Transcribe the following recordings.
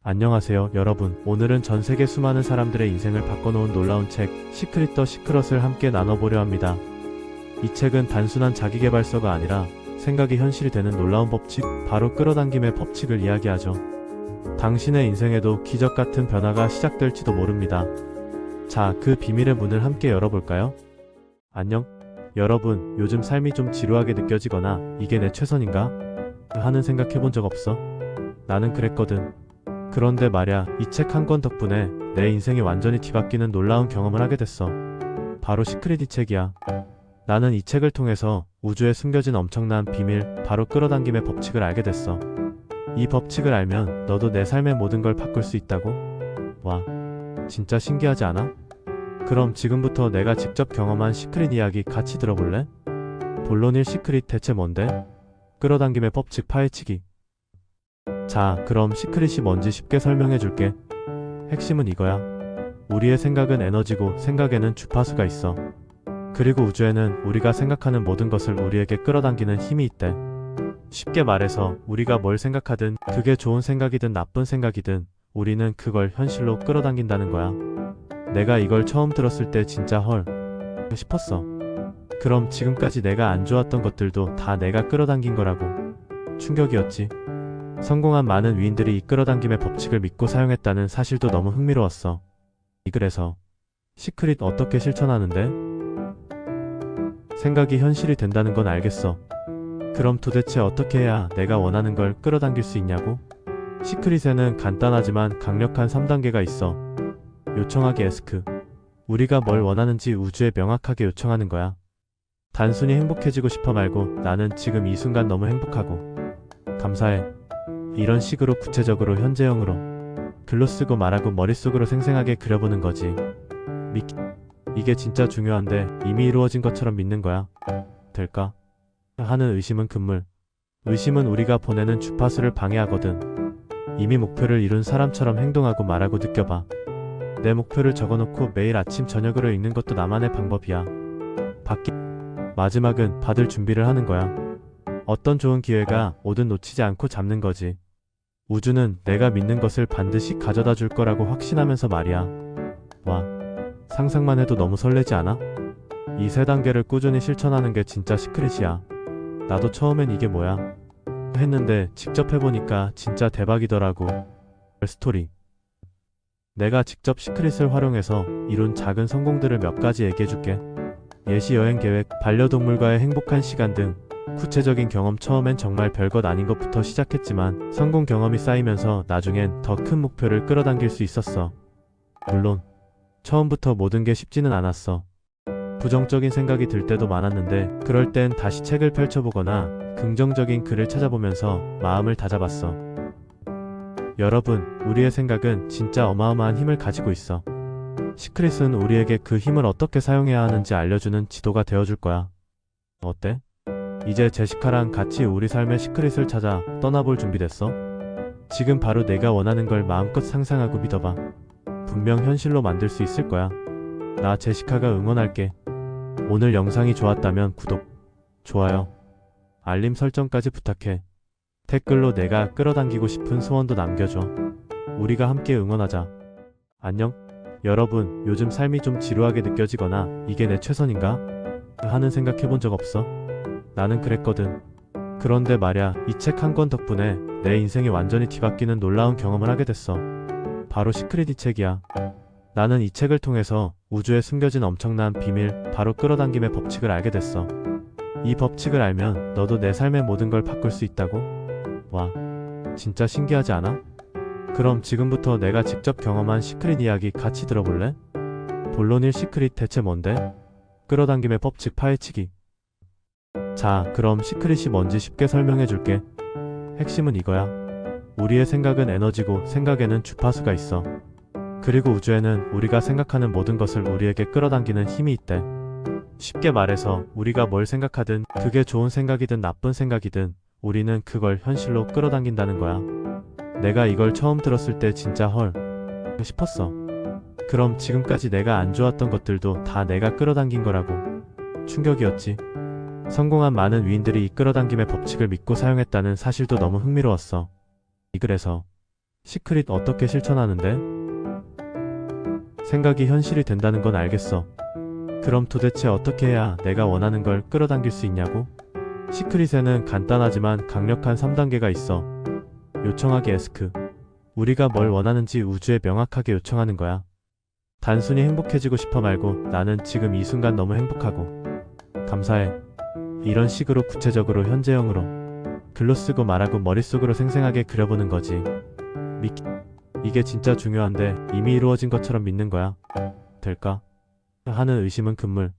안녕하세요, 여러분. 오늘은 전 세계 수많은 사람들의 인생을 바꿔놓은 놀라운 책, 시크릿 더 시크럿을 함께 나눠보려 합니다. 이 책은 단순한 자기계발서가 아니라 생각이 현실이 되는 놀라운 법칙, 바로 끌어당김의 법칙을 이야기하죠. 당신의 인생에도 기적 같은 변화가 시작될지도 모릅니다. 자, 그 비밀의 문을 함께 열어볼까요? 안녕, 여러분. 요즘 삶이 좀 지루하게 느껴지거나 이게 내 최선인가? 하는 생각해본 적 없어? 나는 그랬거든. 그런데 말야, 이 책 한 권 덕분에 내 인생이 완전히 뒤바뀌는 놀라운 경험을 하게 됐어. 바로 시크릿 이 책이야. 나는 이 책을 통해서 우주에 숨겨진 엄청난 비밀, 바로 끌어당김의 법칙을 알게 됐어. 이 법칙을 알면 너도 내 삶의 모든 걸 바꿀 수 있다고? 와, 진짜 신기하지 않아? 그럼 지금부터 내가 직접 경험한 시크릿 이야기 같이 들어볼래? 본론 1 시크릿 대체 뭔데? 끌어당김의 법칙 파헤치기. 자, 그럼 시크릿이 뭔지 쉽게 설명해 줄게. 핵심은 이거야. 우리의 생각은 에너지고 생각에는 주파수가 있어. 그리고 우주에는 우리가 생각하는 모든 것을 우리에게 끌어당기는 힘이 있대. 쉽게 말해서 우리가 뭘 생각하든 그게 좋은 생각이든 나쁜 생각이든 우리는 그걸 현실로 끌어당긴다는 거야. 내가 이걸 처음 들었을 때 진짜 헐 싶었어. 그럼 지금까지 내가 안 좋았던 것들도 다 내가 끌어당긴 거라고. 충격이었지. 성공한 많은 위인들이 이 끌어당김의 법칙을 믿고 사용했다는 사실도 너무 흥미로웠어. 그래서 시크릿 어떻게 실천하는데? 생각이 현실이 된다는 건 알겠어. 그럼 도대체 어떻게 해야 내가 원하는 걸 끌어당길 수 있냐고? 시크릿에는 간단하지만 강력한 3단계가 있어. 요청하기 에스크. 우리가 뭘 원하는지 우주에 명확하게 요청하는 거야. 단순히 행복해지고 싶어 말고 나는 지금 이 순간 너무 행복하고 감사해. 이런 식으로 구체적으로 현재형으로 글로 쓰고 말하고 머릿속으로 생생하게 그려보는 거지. 이게 진짜 중요한데 이미 이루어진 것처럼 믿는 거야. 될까? 하는 의심은 금물. 의심은 우리가 보내는 주파수를 방해하거든. 이미 목표를 이룬 사람처럼 행동하고 말하고 느껴봐. 내 목표를 적어놓고 매일 아침 저녁으로 읽는 것도 나만의 방법이야. 마지막은 받을 준비를 하는 거야. 어떤 좋은 기회가 오든 놓치지 않고 잡는 거지. 우주는 내가 믿는 것을 반드시 가져다 줄 거라고 확신하면서 말이야. 와, 상상만 해도 너무 설레지 않아? 이 3단계를 꾸준히 실천하는 게 진짜 시크릿이야. 나도 처음엔 이게 뭐야? 했는데 직접 해보니까 진짜 대박이더라고. 스토리. 내가 직접 시크릿을 활용해서 이룬 작은 성공들을 몇 가지 얘기해줄게. 예시 여행 계획, 반려동물과의 행복한 시간 등 구체적인 경험. 처음엔 정말 별것 아닌 것부터 시작했지만 성공 경험이 쌓이면서 나중엔 더 큰 목표를 끌어당길 수 있었어. 물론 처음부터 모든 게 쉽지는 않았어. 부정적인 생각이 들 때도 많았는데 그럴 땐 다시 책을 펼쳐보거나 긍정적인 글을 찾아보면서 마음을 다잡았어. 여러분, 우리의 생각은 진짜 어마어마한 힘을 가지고 있어. 시크릿은 우리에게 그 힘을 어떻게 사용해야 하는지 알려주는 지도가 되어줄 거야. 어때? 이제 제시카랑 같이 우리 삶의 시크릿을 찾아 떠나볼 준비됐어? 지금 바로 내가 원하는 걸 마음껏 상상하고 믿어봐. 분명 현실로 만들 수 있을 거야. 나 제시카가 응원할게. 오늘 영상이 좋았다면 구독, 좋아요, 알림 설정까지 부탁해. 댓글로 내가 끌어당기고 싶은 소원도 남겨줘. 우리가 함께 응원하자. 안녕. 여러분, 요즘 삶이 좀 지루하게 느껴지거나 이게 내 최선인가? 하는 생각해본 적 없어? 나는 그랬거든. 그런데 말야, 이 책 한 권 덕분에 내 인생이 완전히 뒤바뀌는 놀라운 경험을 하게 됐어. 바로 시크릿 이 책이야. 나는 이 책을 통해서 우주에 숨겨진 엄청난 비밀, 바로 끌어당김의 법칙을 알게 됐어. 이 법칙을 알면 너도 내 삶의 모든 걸 바꿀 수 있다고? 와, 진짜 신기하지 않아? 그럼 지금부터 내가 직접 경험한 시크릿 이야기 같이 들어볼래? 본론 1 시크릿 대체 뭔데? 끌어당김의 법칙 파헤치기. 자, 그럼 시크릿이 뭔지 쉽게 설명해 줄게. 핵심은 이거야. 우리의 생각은 에너지고 생각에는 주파수가 있어. 그리고 우주에는 우리가 생각하는 모든 것을 우리에게 끌어당기는 힘이 있대. 쉽게 말해서 우리가 뭘 생각하든 그게 좋은 생각이든 나쁜 생각이든 우리는 그걸 현실로 끌어당긴다는 거야. 내가 이걸 처음 들었을 때 진짜 헐 싶었어. 그럼 지금까지 내가 안 좋았던 것들도 다 내가 끌어당긴 거라고. 충격이었지. 성공한 많은 위인들이 이 끌어당김의 법칙을 믿고 사용했다는 사실도 너무 흥미로웠어. 그래서 시크릿 어떻게 실천하는데? 생각이 현실이 된다는 건 알겠어. 그럼 도대체 어떻게 해야 내가 원하는 걸 끌어당길 수 있냐고? 시크릿에는 간단하지만 강력한 3단계가 있어. 요청하기 에스크. 우리가 뭘 원하는지 우주에 명확하게 요청하는 거야. 단순히 행복해지고 싶어 말고 나는 지금 이 순간 너무 행복하고 감사해. 이런 식으로 구체적으로 현재형으로 글로 쓰고 말하고 머릿속으로 생생하게 그려보는 거지. 이게 진짜 중요한데 이미 이루어진 것처럼 믿는 거야. 될까? 하는 의심은 금물.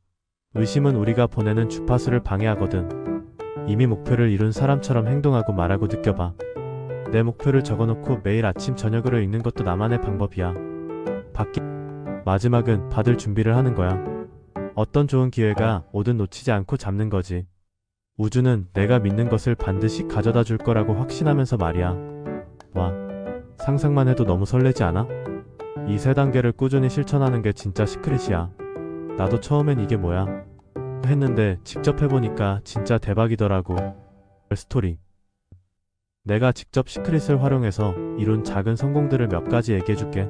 의심은 우리가 보내는 주파수를 방해하거든. 이미 목표를 이룬 사람처럼 행동하고 말하고 느껴봐. 내 목표를 적어놓고 매일 아침 저녁으로 읽는 것도 나만의 방법이야. 마지막은 받을 준비를 하는 거야. 어떤 좋은 기회가 오든 놓치지 않고 잡는 거지. 우주는 내가 믿는 것을 반드시 가져다 줄 거라고 확신하면서 말이야. 와, 상상만 해도 너무 설레지 않아? 이 3단계를 꾸준히 실천하는 게 진짜 시크릿이야. 나도 처음엔 이게 뭐야? 했는데 직접 해보니까 진짜 대박이더라고. 스토리. 내가 직접 시크릿을 활용해서 이룬 작은 성공들을 몇 가지 얘기해줄게.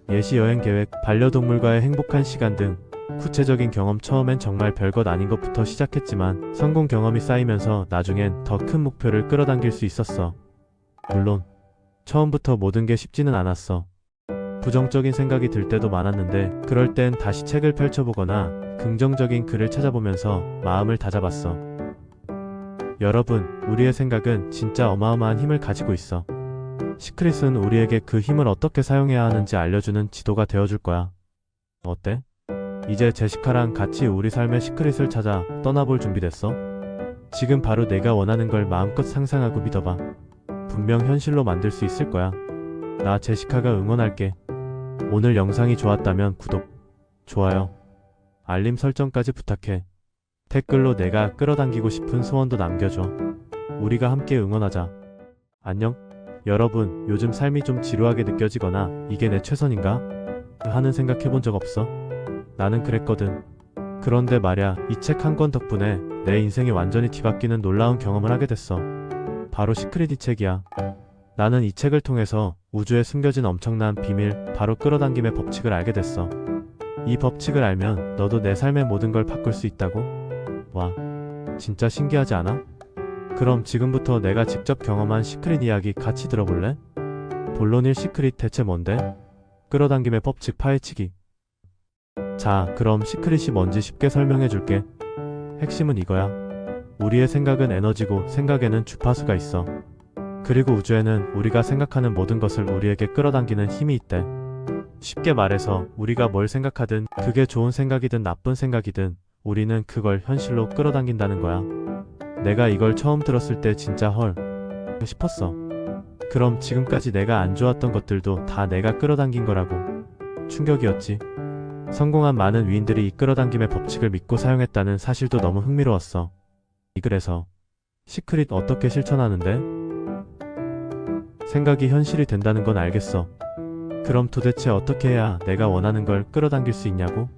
예시 여행 계획, 반려동물과의 행복한 시간 등 구체적인 경험. 처음엔 정말 별것 아닌 것부터 시작했지만 성공 경험이 쌓이면서 나중엔 더 큰 목표를 끌어당길 수 있었어. 물론 처음부터 모든 게 쉽지는 않았어. 부정적인 생각이 들 때도 많았는데 그럴 땐 다시 책을 펼쳐보거나 긍정적인 글을 찾아보면서 마음을 다잡았어. 여러분, 우리의 생각은 진짜 어마어마한 힘을 가지고 있어. 시크릿은 우리에게 그 힘을 어떻게 사용해야 하는지 알려주는 지도가 되어줄 거야. 어때? 이제 제시카랑 같이 우리 삶의 시크릿을 찾아 떠나볼 준비됐어? 지금 바로 내가 원하는 걸 마음껏 상상하고 믿어봐. 분명 현실로 만들 수 있을 거야. 나 제시카가 응원할게. 오늘 영상이 좋았다면 구독, 좋아요, 알림 설정까지 부탁해. 댓글로 내가 끌어당기고 싶은 소원도 남겨줘. 우리가 함께 응원하자. 안녕. 여러분, 요즘 삶이 좀 지루하게 느껴지거나 이게 내 최선인가? 하는 생각 해본 적 없어? 나는 그랬거든. 그런데 말야, 이 책 한 권 덕분에 내 인생이 완전히 뒤바뀌는 놀라운 경험을 하게 됐어. 바로 시크릿 이 책이야. 나는 이 책을 통해서 우주에 숨겨진 엄청난 비밀, 바로 끌어당김의 법칙을 알게 됐어. 이 법칙을 알면 너도 내 삶의 모든 걸 바꿀 수 있다고? 와, 진짜 신기하지 않아? 그럼 지금부터 내가 직접 경험한 시크릿 이야기 같이 들어볼래? 본론 1. 시크릿 대체 뭔데? 끌어당김의 법칙 파헤치기. 자, 그럼 시크릿이 뭔지 쉽게 설명해 줄게. 핵심은 이거야. 우리의 생각은 에너지고 생각에는 주파수가 있어. 그리고 우주에는 우리가 생각하는 모든 것을 우리에게 끌어당기는 힘이 있대. 쉽게 말해서 우리가 뭘 생각하든 그게 좋은 생각이든 나쁜 생각이든 우리는 그걸 현실로 끌어당긴다는 거야. 내가 이걸 처음 들었을 때 진짜 헐 싶었어. 그럼 지금까지 내가 안 좋았던 것들도 다 내가 끌어당긴 거라고. 충격이었지. 성공한 많은 위인들이 이 끌어당김의 법칙을 믿고 사용했다는 사실도 너무 흥미로웠어. 그래서 시크릿 어떻게 실천하는데? 생각이 현실이 된다는 건 알겠어. 그럼 도대체 어떻게 해야 내가 원하는 걸 끌어당길 수 있냐고?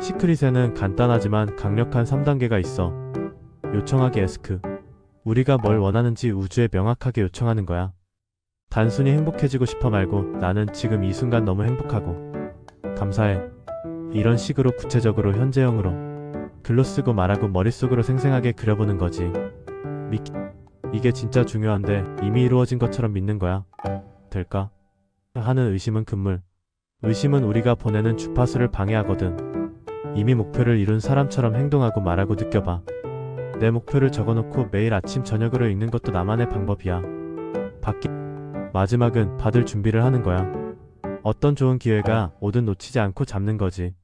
시크릿에는 간단하지만 강력한 3단계가 있어. 요청하기 에스크. 우리가 뭘 원하는지 우주에 명확하게 요청하는 거야. 단순히 행복해지고 싶어 말고 나는 지금 이 순간 너무 행복하고 감사해. 이런 식으로 구체적으로 현재형으로 글로 쓰고 말하고 머릿속으로 생생하게 그려보는 거지. 이게 진짜 중요한데 이미 이루어진 것처럼 믿는 거야. 될까? 하는 의심은 금물. 의심은 우리가 보내는 주파수를 방해하거든. 이미 목표를 이룬 사람처럼 행동하고 말하고 느껴봐. 내 목표를 적어놓고 매일 아침 저녁으로 읽는 것도 나만의 방법이야. 마지막은 받을 준비를 하는 거야. 어떤 좋은 기회가 오든 놓치지 않고 잡는 거지.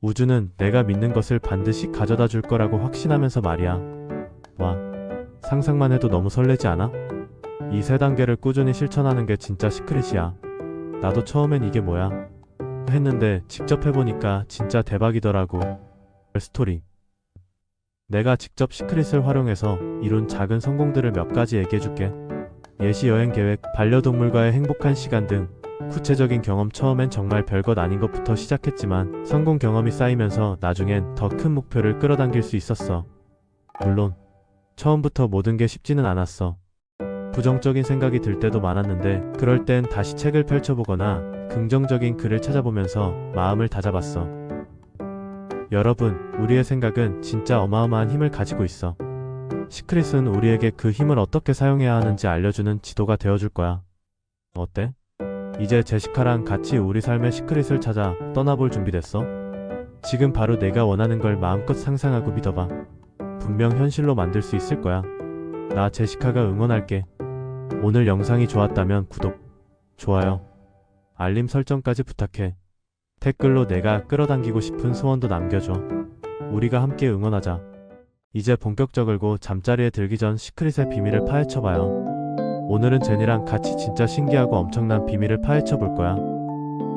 우주는 내가 믿는 것을 반드시 가져다 줄 거라고 확신하면서 말이야. 와, 상상만 해도 너무 설레지 않아? 이 3단계를 꾸준히 실천하는 게 진짜 시크릿이야. 나도 처음엔 이게 뭐야? 했는데 직접 해보니까 진짜 대박이더라고. 스토리. 내가 직접 시크릿을 활용해서 이룬 작은 성공들을 몇 가지 얘기해줄게. 예시 여행 계획, 반려동물과의 행복한 시간 등 구체적인 경험. 처음엔 정말 별것 아닌 것부터 시작했지만 성공 경험이 쌓이면서 나중엔 더 큰 목표를 끌어당길 수 있었어. 물론 처음부터 모든 게 쉽지는 않았어. 부정적인 생각이 들 때도 많았는데 그럴 땐 다시 책을 펼쳐보거나 긍정적인 글을 찾아보면서 마음을 다잡았어. 여러분, 우리의 생각은 진짜 어마어마한 힘을 가지고 있어. 시크릿은 우리에게 그 힘을 어떻게 사용해야 하는지 알려주는 지도가 되어줄 거야. 어때? 이제 제시카랑 같이 우리 삶의 시크릿을 찾아 떠나볼 준비됐어? 지금 바로 내가 원하는 걸 마음껏 상상하고 믿어봐. 분명 현실로 만들 수 있을 거야. 나 제시카가 응원할게. 오늘 영상이 좋았다면 구독, 좋아요, 알림 설정까지 부탁해. 댓글로 내가 끌어당기고 싶은 소원도 남겨줘. 우리가 함께 응원하자. 이제 본격적으로 잠자리에 들기 전 시크릿의 비밀을 파헤쳐봐요. 오늘은 제니랑 같이 진짜 신기하고 엄청난 비밀을 파헤쳐 볼 거야.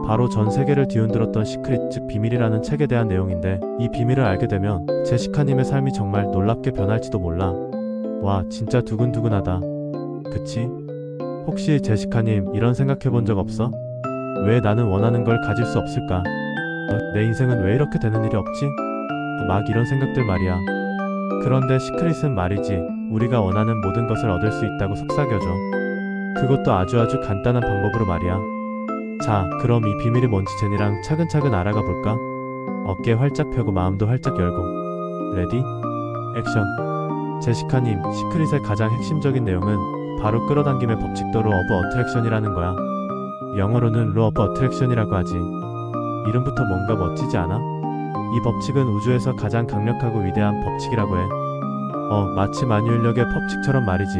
바로 전 세계를 뒤흔들었던 시크릿, 즉 비밀이라는 책에 대한 내용인데, 이 비밀을 알게 되면 제시카님의 삶이 정말 놀랍게 변할지도 몰라. 와, 진짜 두근두근하다. 그치? 혹시 제시카님 이런 생각해 본 적 없어? 왜 나는 원하는 걸 가질 수 없을까? 내 인생은 왜 이렇게 되는 일이 없지? 막 이런 생각들 말이야. 그런데 시크릿은 말이지, 우리가 원하는 모든 것을 얻을 수 있다고 속삭여줘. 그것도 아주 간단한 방법으로 말이야. 자, 그럼 이 비밀이 뭔지 제니랑 차근차근 알아가 볼까? 어깨 활짝 펴고 마음도 활짝 열고. 레디? 액션. 제시카님, 시크릿의 가장 핵심적인 내용은 바로 끌어당김의 법칙도 로 오브 어트랙션이라는 거야. 영어로는 로 오브 어트랙션이라고 하지. 이름부터 뭔가 멋지지 않아? 이 법칙은 우주에서 가장 강력하고 위대한 법칙이라고 해. 마치 만유인력의 법칙처럼 말이지.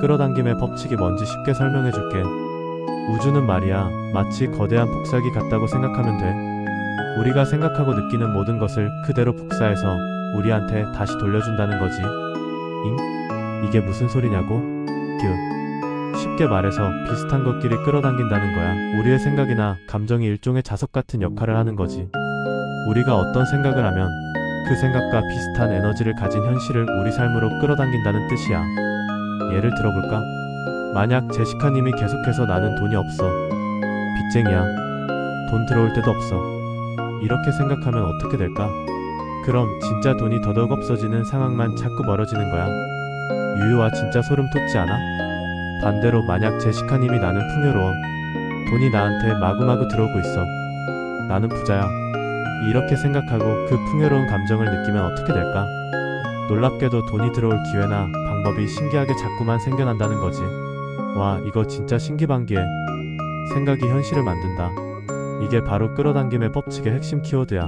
끌어당김의 법칙이 뭔지 쉽게 설명해 줄게. 우주는 말이야, 마치 거대한 복사기 같다고 생각하면 돼. 우리가 생각하고 느끼는 모든 것을 그대로 복사해서 우리한테 다시 돌려준다는 거지. 이게 무슨 소리냐고? 쉽게 말해서 비슷한 것끼리 끌어당긴다는 거야. 우리의 생각이나 감정이 일종의 자석 같은 역할을 하는 거지. 우리가 어떤 생각을 하면 그 생각과 비슷한 에너지를 가진 현실을 우리 삶으로 끌어당긴다는 뜻이야. 예를 들어볼까? 만약 제시카님이 계속해서 나는 돈이 없어, 빚쟁이야, 돈 들어올 때도 없어, 이렇게 생각하면 어떻게 될까? 그럼 진짜 돈이 더더욱 없어지는 상황만 자꾸 벌어지는 거야. 유유와 진짜 소름 돋지 않아? 반대로 만약 제시카님이 나는 풍요로워, 돈이 나한테 마구마구 들어오고 있어, 나는 부자야, 이렇게 생각하고 그 풍요로운 감정을 느끼면 어떻게 될까? 놀랍게도 돈이 들어올 기회나 방법이 신기하게 자꾸만 생겨난다는 거지. 와, 이거 진짜 신기반기해. 생각이 현실을 만든다. 이게 바로 끌어당김의 법칙의 핵심 키워드야.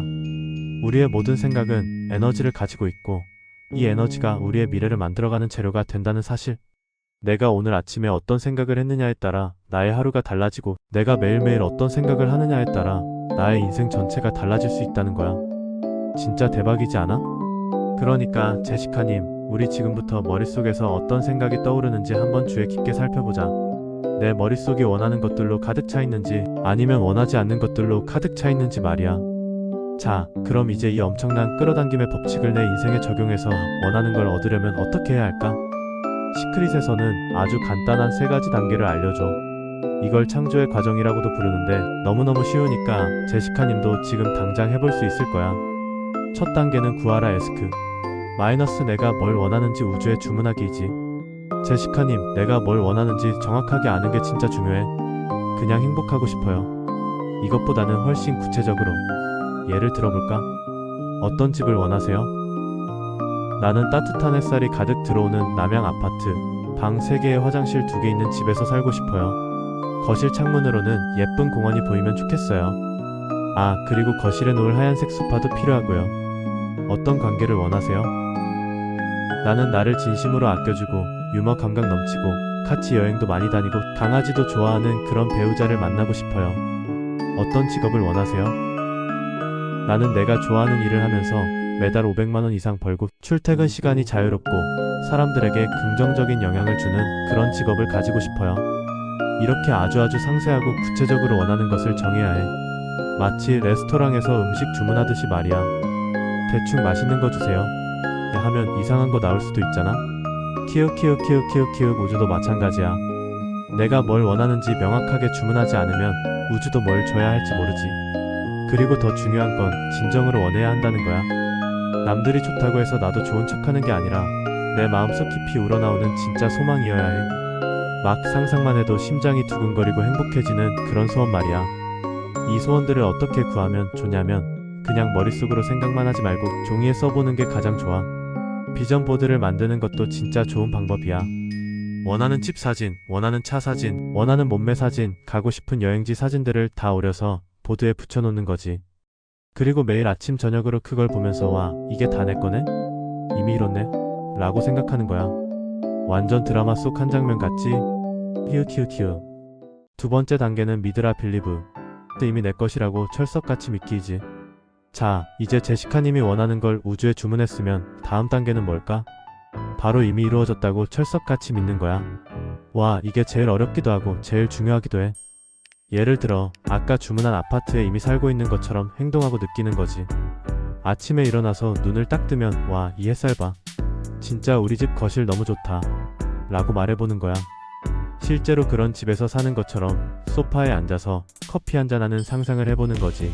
우리의 모든 생각은 에너지를 가지고 있고, 이 에너지가 우리의 미래를 만들어가는 재료가 된다는 사실. 내가 오늘 아침에 어떤 생각을 했느냐에 따라 나의 하루가 달라지고, 내가 매일매일 어떤 생각을 하느냐에 따라 나의 인생 전체가 달라질 수 있다는 거야. 진짜 대박이지 않아? 그러니까 제시카님, 우리 지금부터 머릿속에서 어떤 생각이 떠오르는지 한번 주의 깊게 살펴보자. 내 머릿속이 원하는 것들로 가득 차 있는지 아니면 원하지 않는 것들로 가득 차 있는지 말이야. 자, 그럼 이제 이 엄청난 끌어당김의 법칙을 내 인생에 적용해서 원하는 걸 얻으려면 어떻게 해야 할까? 시크릿에서는 아주 간단한 3가지 단계를 알려줘. 이걸 창조의 과정이라고도 부르는데 너무너무 쉬우니까 제시카님도 지금 당장 해볼 수 있을 거야. 첫 단계는 구하라 에스크. 마이너스 내가 뭘 원하는지 우주에 주문하기이지. 제시카님, 내가 뭘 원하는지 정확하게 아는 게 진짜 중요해. 그냥 행복하고 싶어요. 이것보다는 훨씬 구체적으로. 예를 들어볼까? 어떤 집을 원하세요? 나는 따뜻한 햇살이 가득 들어오는 남양 아파트, 방 3개에 화장실 2개 있는 집에서 살고 싶어요. 거실 창문으로는 예쁜 공원이 보이면 좋겠어요. 그리고 거실에 놓을 하얀색 소파도 필요하고요. 어떤 관계를 원하세요? 나는 나를 진심으로 아껴주고 유머 감각 넘치고 같이 여행도 많이 다니고 강아지도 좋아하는 그런 배우자를 만나고 싶어요. 어떤 직업을 원하세요? 나는 내가 좋아하는 일을 하면서 매달 500만 원 이상 벌고 출퇴근 시간이 자유롭고 사람들에게 긍정적인 영향을 주는 그런 직업을 가지고 싶어요. 이렇게 아주 상세하고 구체적으로 원하는 것을 정해야 해. 마치 레스토랑에서 음식 주문하듯이 말이야. 대충 맛있는 거 주세요 하면 이상한 거 나올 수도 있잖아. 우주도 마찬가지야. 내가 뭘 원하는지 명확하게 주문하지 않으면 우주도 뭘 줘야 할지 모르지. 그리고 더 중요한 건 진정으로 원해야 한다는 거야. 남들이 좋다고 해서 나도 좋은 척하는 게 아니라 내 마음속 깊이 우러나오는 진짜 소망이어야 해. 막 상상만 해도 심장이 두근거리고 행복해지는 그런 소원 말이야. 이 소원들을 어떻게 구하면 좋냐면 그냥 머릿속으로 생각만 하지 말고 종이에 써보는 게 가장 좋아. 비전 보드를 만드는 것도 진짜 좋은 방법이야. 원하는 집 사진, 원하는 차 사진, 원하는 몸매 사진, 가고 싶은 여행지 사진들을 다 오려서 보드에 붙여놓는 거지. 그리고 매일 아침 저녁으로 그걸 보면서 와, 이게 다 내 거네? 이미 이뤘네? 라고 생각하는 거야. 완전 드라마 속 한 장면 같지? 히읗히읗히읗. 두 번째 단계는 믿으라 빌리브. 이미 내 것이라고 철석같이 믿기지. 자, 이제 제시카님이 원하는 걸 우주에 주문했으면 다음 단계는 뭘까? 바로 이미 이루어졌다고 철석같이 믿는 거야. 와, 이게 제일 어렵기도 하고 제일 중요하기도 해. 예를 들어 아까 주문한 아파트에 이미 살고 있는 것처럼 행동하고 느끼는 거지. 아침에 일어나서 눈을 딱 뜨면 와, 이 햇살 봐. 진짜 우리 집 거실 너무 좋다 라고 말해보는 거야. 실제로 그런 집에서 사는 것처럼 소파에 앉아서 커피 한잔하는 상상을 해보는 거지.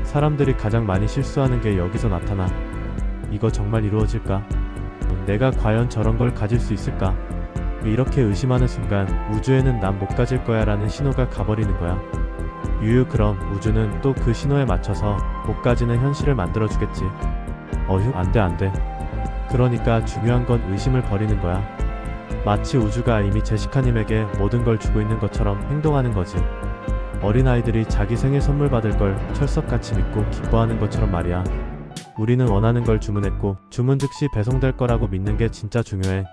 사람들이 가장 많이 실수하는 게 여기서 나타나. 이거 정말 이루어질까? 내가 과연 저런 걸 가질 수 있을까? 이렇게 의심하는 순간 우주에는 난 못 가질 거야 라는 신호가 가버리는 거야. 유유, 그럼 우주는 또 그 신호에 맞춰서 못 가지는 현실을 만들어주겠지. 어휴, 안돼. 그러니까 중요한 건 의심을 버리는 거야. 마치 우주가 이미 제시카님에게 모든 걸 주고 있는 것처럼 행동하는 거지. 어린아이들이 자기 생일 선물 받을 걸 철석같이 믿고 기뻐하는 것처럼 말이야. 우리는 원하는 걸 주문했고 주문 즉시 배송될 거라고 믿는 게 진짜 중요해.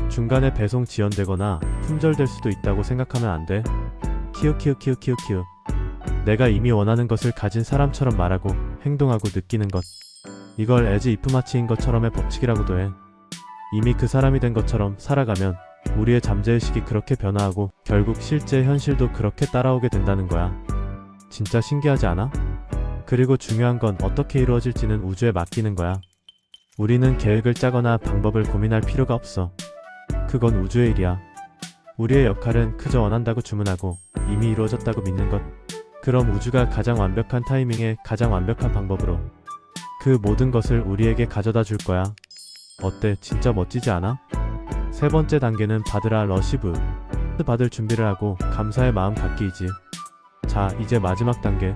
중간에 배송 지연되거나 품절될 수도 있다고 생각하면 안 돼. 키읔키읔키읔키읔키읔. 내가 이미 원하는 것을 가진 사람처럼 말하고 행동하고 느끼는 것. 이걸 as if 마치인 것처럼의 법칙이라고도 해. 이미 그 사람이 된 것처럼 살아가면 우리의 잠재의식이 그렇게 변화하고 결국 실제 현실도 그렇게 따라오게 된다는 거야. 진짜 신기하지 않아? 그리고 중요한 건 어떻게 이루어질지는 우주에 맡기는 거야. 우리는 계획을 짜거나 방법을 고민할 필요가 없어. 그건 우주의 일이야. 우리의 역할은 그저 원한다고 주문하고 이미 이루어졌다고 믿는 것. 그럼 우주가 가장 완벽한 타이밍에 가장 완벽한 방법으로 그 모든 것을 우리에게 가져다 줄 거야. 어때? 진짜 멋지지 않아? 세 번째 단계는 받으라 러시브. 받을 준비를 하고 감사의 마음 갖기이지. 자, 이제 마지막 단계.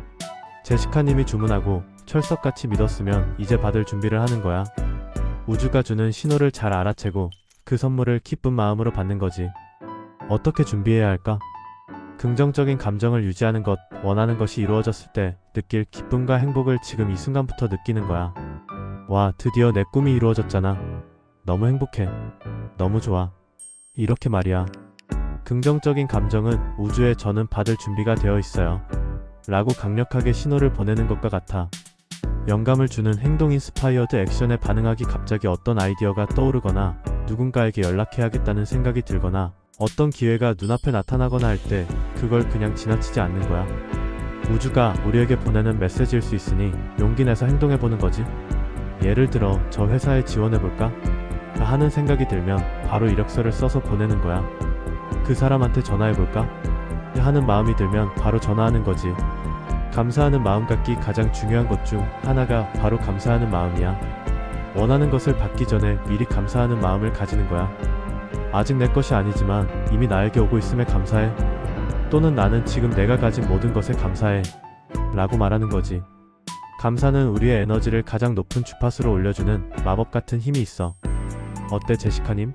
제시카님이 주문하고 철석같이 믿었으면 이제 받을 준비를 하는 거야. 우주가 주는 신호를 잘 알아채고 그 선물을 기쁜 마음으로 받는 거지. 어떻게 준비해야 할까? 긍정적인 감정을 유지하는 것, 원하는 것이 이루어졌을 때 느낄 기쁨과 행복을 지금 이 순간부터 느끼는 거야. 와, 드디어 내 꿈이 이루어졌잖아. 너무 행복해. 너무 좋아. 이렇게 말이야. 긍정적인 감정은 우주에 저는 받을 준비가 되어 있어요 라고 강력하게 신호를 보내는 것과 같아. 영감을 주는 행동 인스파이어드 액션에 반응하기. 갑자기 어떤 아이디어가 떠오르거나 누군가에게 연락해야겠다는 생각이 들거나 어떤 기회가 눈앞에 나타나거나 할 때 그걸 그냥 지나치지 않는 거야. 우주가 우리에게 보내는 메시지일 수 있으니 용기 내서 행동해보는 거지. 예를 들어 저 회사에 지원해볼까? 하는 생각이 들면 바로 이력서를 써서 보내는 거야. 그 사람한테 전화해볼까? 하는 마음이 들면 바로 전화하는 거지. 감사하는 마음 갖기. 가장 중요한 것 중 하나가 바로 감사하는 마음이야. 원하는 것을 받기 전에 미리 감사하는 마음을 가지는 거야. 아직 내 것이 아니지만 이미 나에게 오고 있음에 감사해. 또는 나는 지금 내가 가진 모든 것에 감사해 라고 말하는 거지. 감사는 우리의 에너지를 가장 높은 주파수로 올려주는 마법 같은 힘이 있어. 어때 제시카님?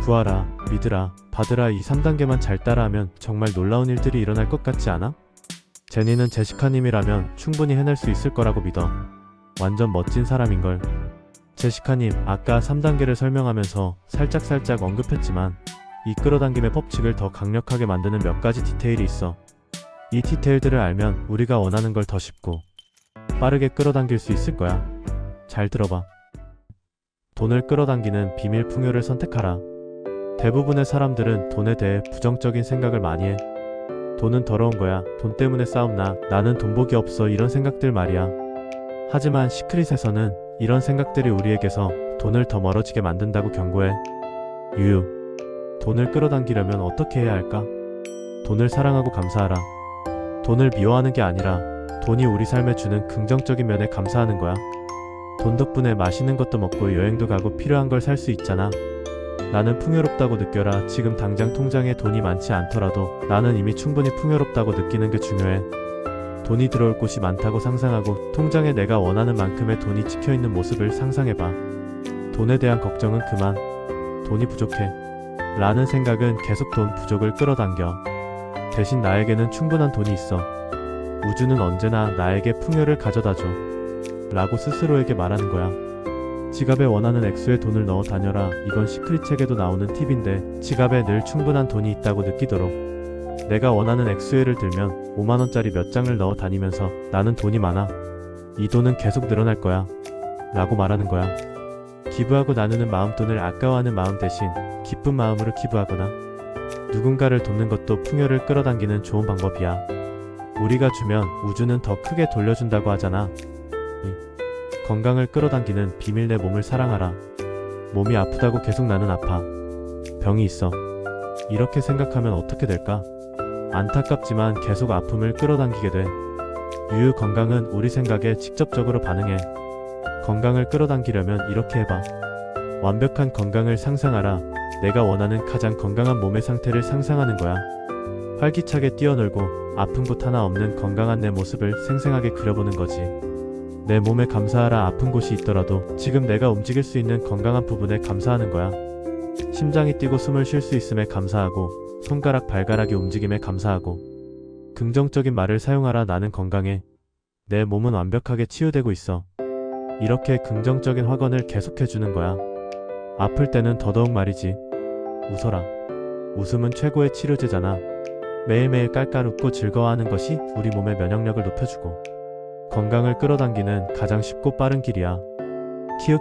구하라, 믿으라, 받으라, 이 3단계만 잘 따라하면 정말 놀라운 일들이 일어날 것 같지 않아? 제니는 제시카님이라면 충분히 해낼 수 있을 거라고 믿어. 완전 멋진 사람인걸. 제시카님, 아까 3단계를 설명하면서 살짝 언급했지만 이 끌어당김의 법칙을 더 강력하게 만드는 몇 가지 디테일이 있어. 이 디테일들을 알면 우리가 원하는 걸 더 쉽고 빠르게 끌어당길 수 있을 거야. 잘 들어봐. 돈을 끌어당기는 비밀 풍요를 선택하라. 대부분의 사람들은 돈에 대해 부정적인 생각을 많이 해. 돈은 더러운 거야. 돈 때문에 싸움나. 나는 돈복이 없어. 이런 생각들 말이야. 하지만 시크릿에서는 이런 생각들이 우리에게서 돈을 더 멀어지게 만든다고 경고해. 유유. 돈을 끌어당기려면 어떻게 해야 할까? 돈을 사랑하고 감사하라. 돈을 미워하는 게 아니라 돈이 우리 삶에 주는 긍정적인 면에 감사하는 거야. 돈 덕분에 맛있는 것도 먹고 여행도 가고 필요한 걸 살 수 있잖아. 나는 풍요롭다고 느껴라. 지금 당장 통장에 돈이 많지 않더라도 나는 이미 충분히 풍요롭다고 느끼는 게 중요해. 돈이 들어올 곳이 많다고 상상하고 통장에 내가 원하는 만큼의 돈이 찍혀있는 모습을 상상해봐. 돈에 대한 걱정은 그만. 돈이 부족해 라는 생각은 계속 돈 부족을 끌어당겨. 대신 나에게는 충분한 돈이 있어. 우주는 언제나 나에게 풍요를 가져다줘 라고 스스로에게 말하는 거야. 지갑에 원하는 액수의 돈을 넣어 다녀라. 이건 시크릿 책에도 나오는 팁인데 지갑에 늘 충분한 돈이 있다고 느끼도록. 내가 원하는 액수를 들면 5만원짜리 몇 장을 넣어 다니면서 나는 돈이 많아. 이 돈은 계속 늘어날 거야 라고 말하는 거야. 기부하고 나누는 마음, 돈을 아까워하는 마음 대신 기쁜 마음으로 기부하거나 누군가를 돕는 것도 풍요를 끌어당기는 좋은 방법이야. 우리가 주면 우주는 더 크게 돌려준다고 하잖아. 건강을 끌어당기는 비밀. 내 몸을 사랑하라. 몸이 아프다고 계속 나는 아파. 병이 있어. 이렇게 생각하면 어떻게 될까? 안타깝지만 계속 아픔을 끌어당기게 돼. 유유, 건강은 우리 생각에 직접적으로 반응해. 건강을 끌어당기려면 이렇게 해봐. 완벽한 건강을 상상하라. 내가 원하는 가장 건강한 몸의 상태를 상상하는 거야. 활기차게 뛰어놀고 아픈 곳 하나 없는 건강한 내 모습을 생생하게 그려보는 거지. 내 몸에 감사하라. 아픈 곳이 있더라도 지금 내가 움직일 수 있는 건강한 부분에 감사하는 거야. 심장이 뛰고 숨을 쉴 수 있음에 감사하고 손가락 발가락이 움직임에 감사하고. 긍정적인 말을 사용하라. 나는 건강해. 내 몸은 완벽하게 치유되고 있어. 이렇게 긍정적인 확언을 계속해주는 거야. 아플 때는 더더욱 말이지. 웃어라. 웃음은 최고의 치료제잖아. 매일매일 깔깔 웃고 즐거워하는 것이 우리 몸의 면역력을 높여주고 건강을 끌어당기는 가장 쉽고 빠른 길이야. 키읔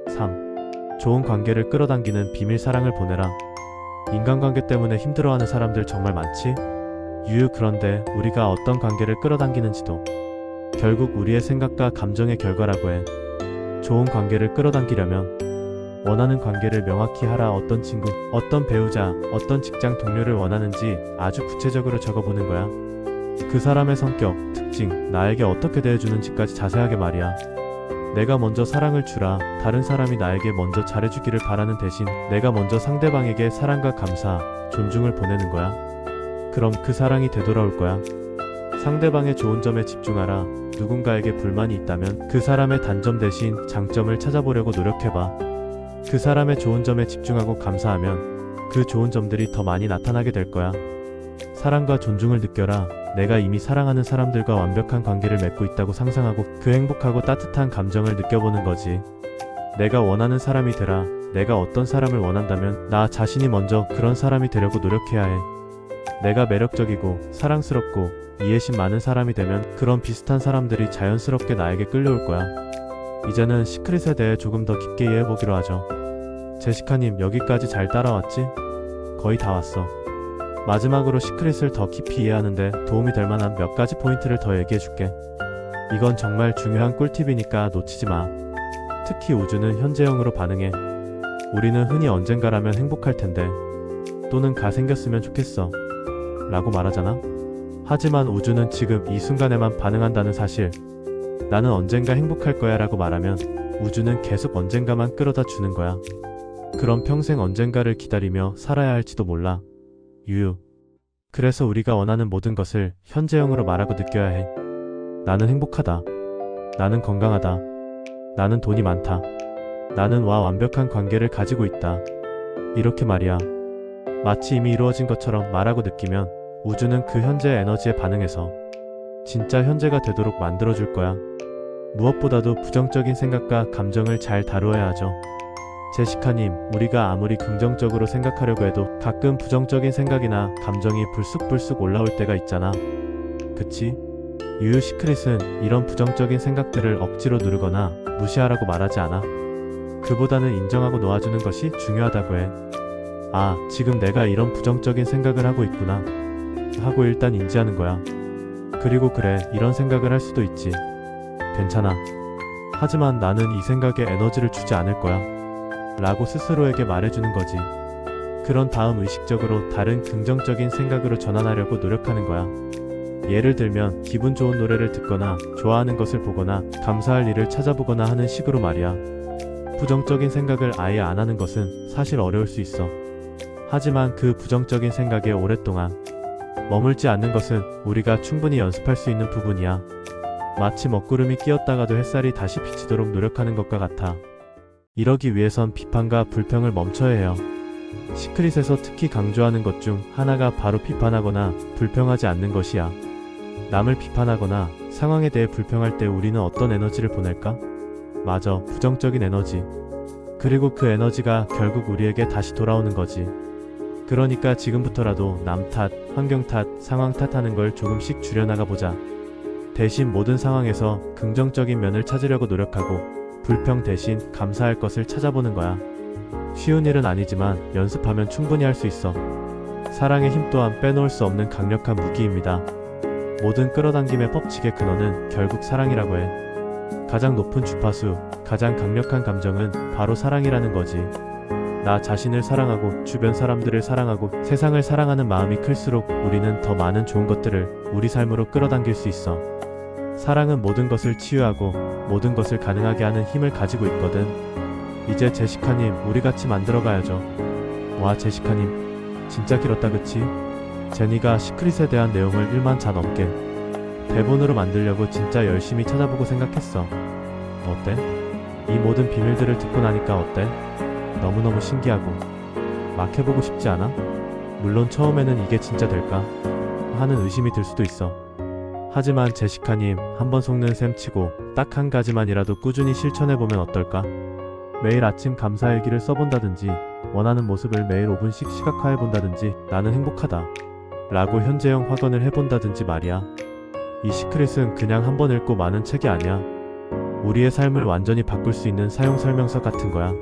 3. 좋은 관계를 끌어당기는 비밀. 사랑을 보내라. 인간관계 때문에 힘들어하는 사람들 정말 많지? 유유, 그런데 우리가 어떤 관계를 끌어당기는지도 결국 우리의 생각과 감정의 결과라고 해. 좋은 관계를 끌어당기려면 원하는 관계를 명확히 하라. 어떤 친구, 어떤 배우자, 어떤 직장 동료를 원하는지 아주 구체적으로 적어보는 거야. 그 사람의 성격, 특징, 나에게 어떻게 대해주는지까지 자세하게 말이야. 내가 먼저 사랑을 주라. 다른 사람이 나에게 먼저 잘해주기를 바라는 대신 내가 먼저 상대방에게 사랑과 감사, 존중을 보내는 거야. 그럼 그 사랑이 되돌아올 거야. 상대방의 좋은 점에 집중하라. 누군가에게 불만이 있다면 그 사람의 단점 대신 장점을 찾아보려고 노력해봐. 그 사람의 좋은 점에 집중하고 감사하면 그 좋은 점들이 더 많이 나타나게 될 거야. 사랑과 존중을 느껴라. 내가 이미 사랑하는 사람들과 완벽한 관계를 맺고 있다고 상상하고 그 행복하고 따뜻한 감정을 느껴보는 거지. 내가 원하는 사람이 되라. 내가 어떤 사람을 원한다면 나 자신이 먼저 그런 사람이 되려고 노력해야 해. 내가 매력적이고 사랑스럽고 이해심 많은 사람이 되면 그런 비슷한 사람들이 자연스럽게 나에게 끌려올 거야. 이제는 시크릿에 대해 조금 더 깊게 이해해보기로 하죠. 제시카님, 여기까지 잘 따라왔지? 거의 다 왔어. 마지막으로 시크릿을 더 깊이 이해하는데 도움이 될 만한 몇 가지 포인트를 더 얘기해줄게. 이건 정말 중요한 꿀팁이니까 놓치지 마. 특히 우주는 현재형으로 반응해. 우리는 흔히 언젠가라면 행복할 텐데 또는 가 생겼으면 좋겠어 라고 말하잖아. 하지만 우주는 지금 이 순간에만 반응한다는 사실. 나는 언젠가 행복할 거야 라고 말하면 우주는 계속 언젠가만 끌어다 주는 거야. 그럼 평생 언젠가를 기다리며 살아야 할지도 몰라. 유유. 그래서 우리가 원하는 모든 것을 현재형으로 말하고 느껴야 해. 나는 행복하다. 나는 건강하다. 나는 돈이 많다. 나는 완벽한 관계를 가지고 있다. 이렇게 말이야. 마치 이미 이루어진 것처럼 말하고 느끼면 우주는 그 현재의 에너지에 반응해서 진짜 현재가 되도록 만들어줄 거야. 무엇보다도 부정적인 생각과 감정을 잘 다루어야 하죠. 제시카님, 우리가 아무리 긍정적으로 생각하려고 해도 가끔 부정적인 생각이나 감정이 불쑥불쑥 올라올 때가 있잖아. 그치? 유유, 시크릿은 이런 부정적인 생각들을 억지로 누르거나 무시하라고 말하지 않아. 그보다는 인정하고 놓아주는 것이 중요하다고 해. 아, 지금 내가 이런 부정적인 생각을 하고 있구나 하고 일단 인지하는 거야. 그리고 그래, 이런 생각을 할 수도 있지. 괜찮아. 하지만 나는 이 생각에 에너지를 주지 않을 거야 라고 스스로에게 말해주는 거지. 그런 다음 의식적으로 다른 긍정적인 생각으로 전환하려고 노력하는 거야. 예를 들면 기분 좋은 노래를 듣거나 좋아하는 것을 보거나 감사할 일을 찾아보거나 하는 식으로 말이야. 부정적인 생각을 아예 안 하는 것은 사실 어려울 수 있어. 하지만 그 부정적인 생각에 오랫동안 머물지 않는 것은 우리가 충분히 연습할 수 있는 부분이야. 마치 먹구름이 끼었다가도 햇살이 다시 비치도록 노력하는 것과 같아. 이러기 위해선 비판과 불평을 멈춰야 해요. 시크릿에서 특히 강조하는 것 중 하나가 바로 비판하거나 불평하지 않는 것이야. 남을 비판하거나 상황에 대해 불평할 때 우리는 어떤 에너지를 보낼까? 맞아, 부정적인 에너지. 그리고 그 에너지가 결국 우리에게 다시 돌아오는 거지. 그러니까 지금부터라도 남 탓, 환경 탓, 상황 탓하는 걸 조금씩 줄여나가 보자. 대신 모든 상황에서 긍정적인 면을 찾으려고 노력하고 불평 대신 감사할 것을 찾아보는 거야. 쉬운 일은 아니지만 연습하면 충분히 할 수 있어. 사랑의 힘 또한 빼놓을 수 없는 강력한 무기입니다. 모든 끌어당김의 법칙의 근원은 결국 사랑이라고 해. 가장 높은 주파수, 가장 강력한 감정은 바로 사랑이라는 거지. 나 자신을 사랑하고 주변 사람들을 사랑하고 세상을 사랑하는 마음이 클수록 우리는 더 많은 좋은 것들을 우리 삶으로 끌어당길 수 있어. 사랑은 모든 것을 치유하고 모든 것을 가능하게 하는 힘을 가지고 있거든. 이제 제시카님, 우리 같이 만들어가야죠. 와, 제시카님 진짜 길었다 그치? 제니가 시크릿에 대한 내용을 1만 자 넘게 대본으로 만들려고 진짜 열심히 찾아보고 생각했어. 어때? 이 모든 비밀들을 듣고 나니까 어때? 너무너무 신기하고 막 해보고 싶지 않아? 물론 처음에는 이게 진짜 될까? 하는 의심이 들 수도 있어. 하지만 제시카님, 한번 속는 셈 치고 딱 한 가지만이라도 꾸준히 실천해보면 어떨까? 매일 아침 감사일기를 써본다든지 원하는 모습을 매일 5분씩 시각화해본다든지 나는 행복하다 라고 현재형 확언을 해본다든지 말이야. 이 시크릿은 그냥 한번 읽고 마는 책이 아니야. 우리의 삶을 완전히 바꿀 수 있는 사용 설명서 같은 거야.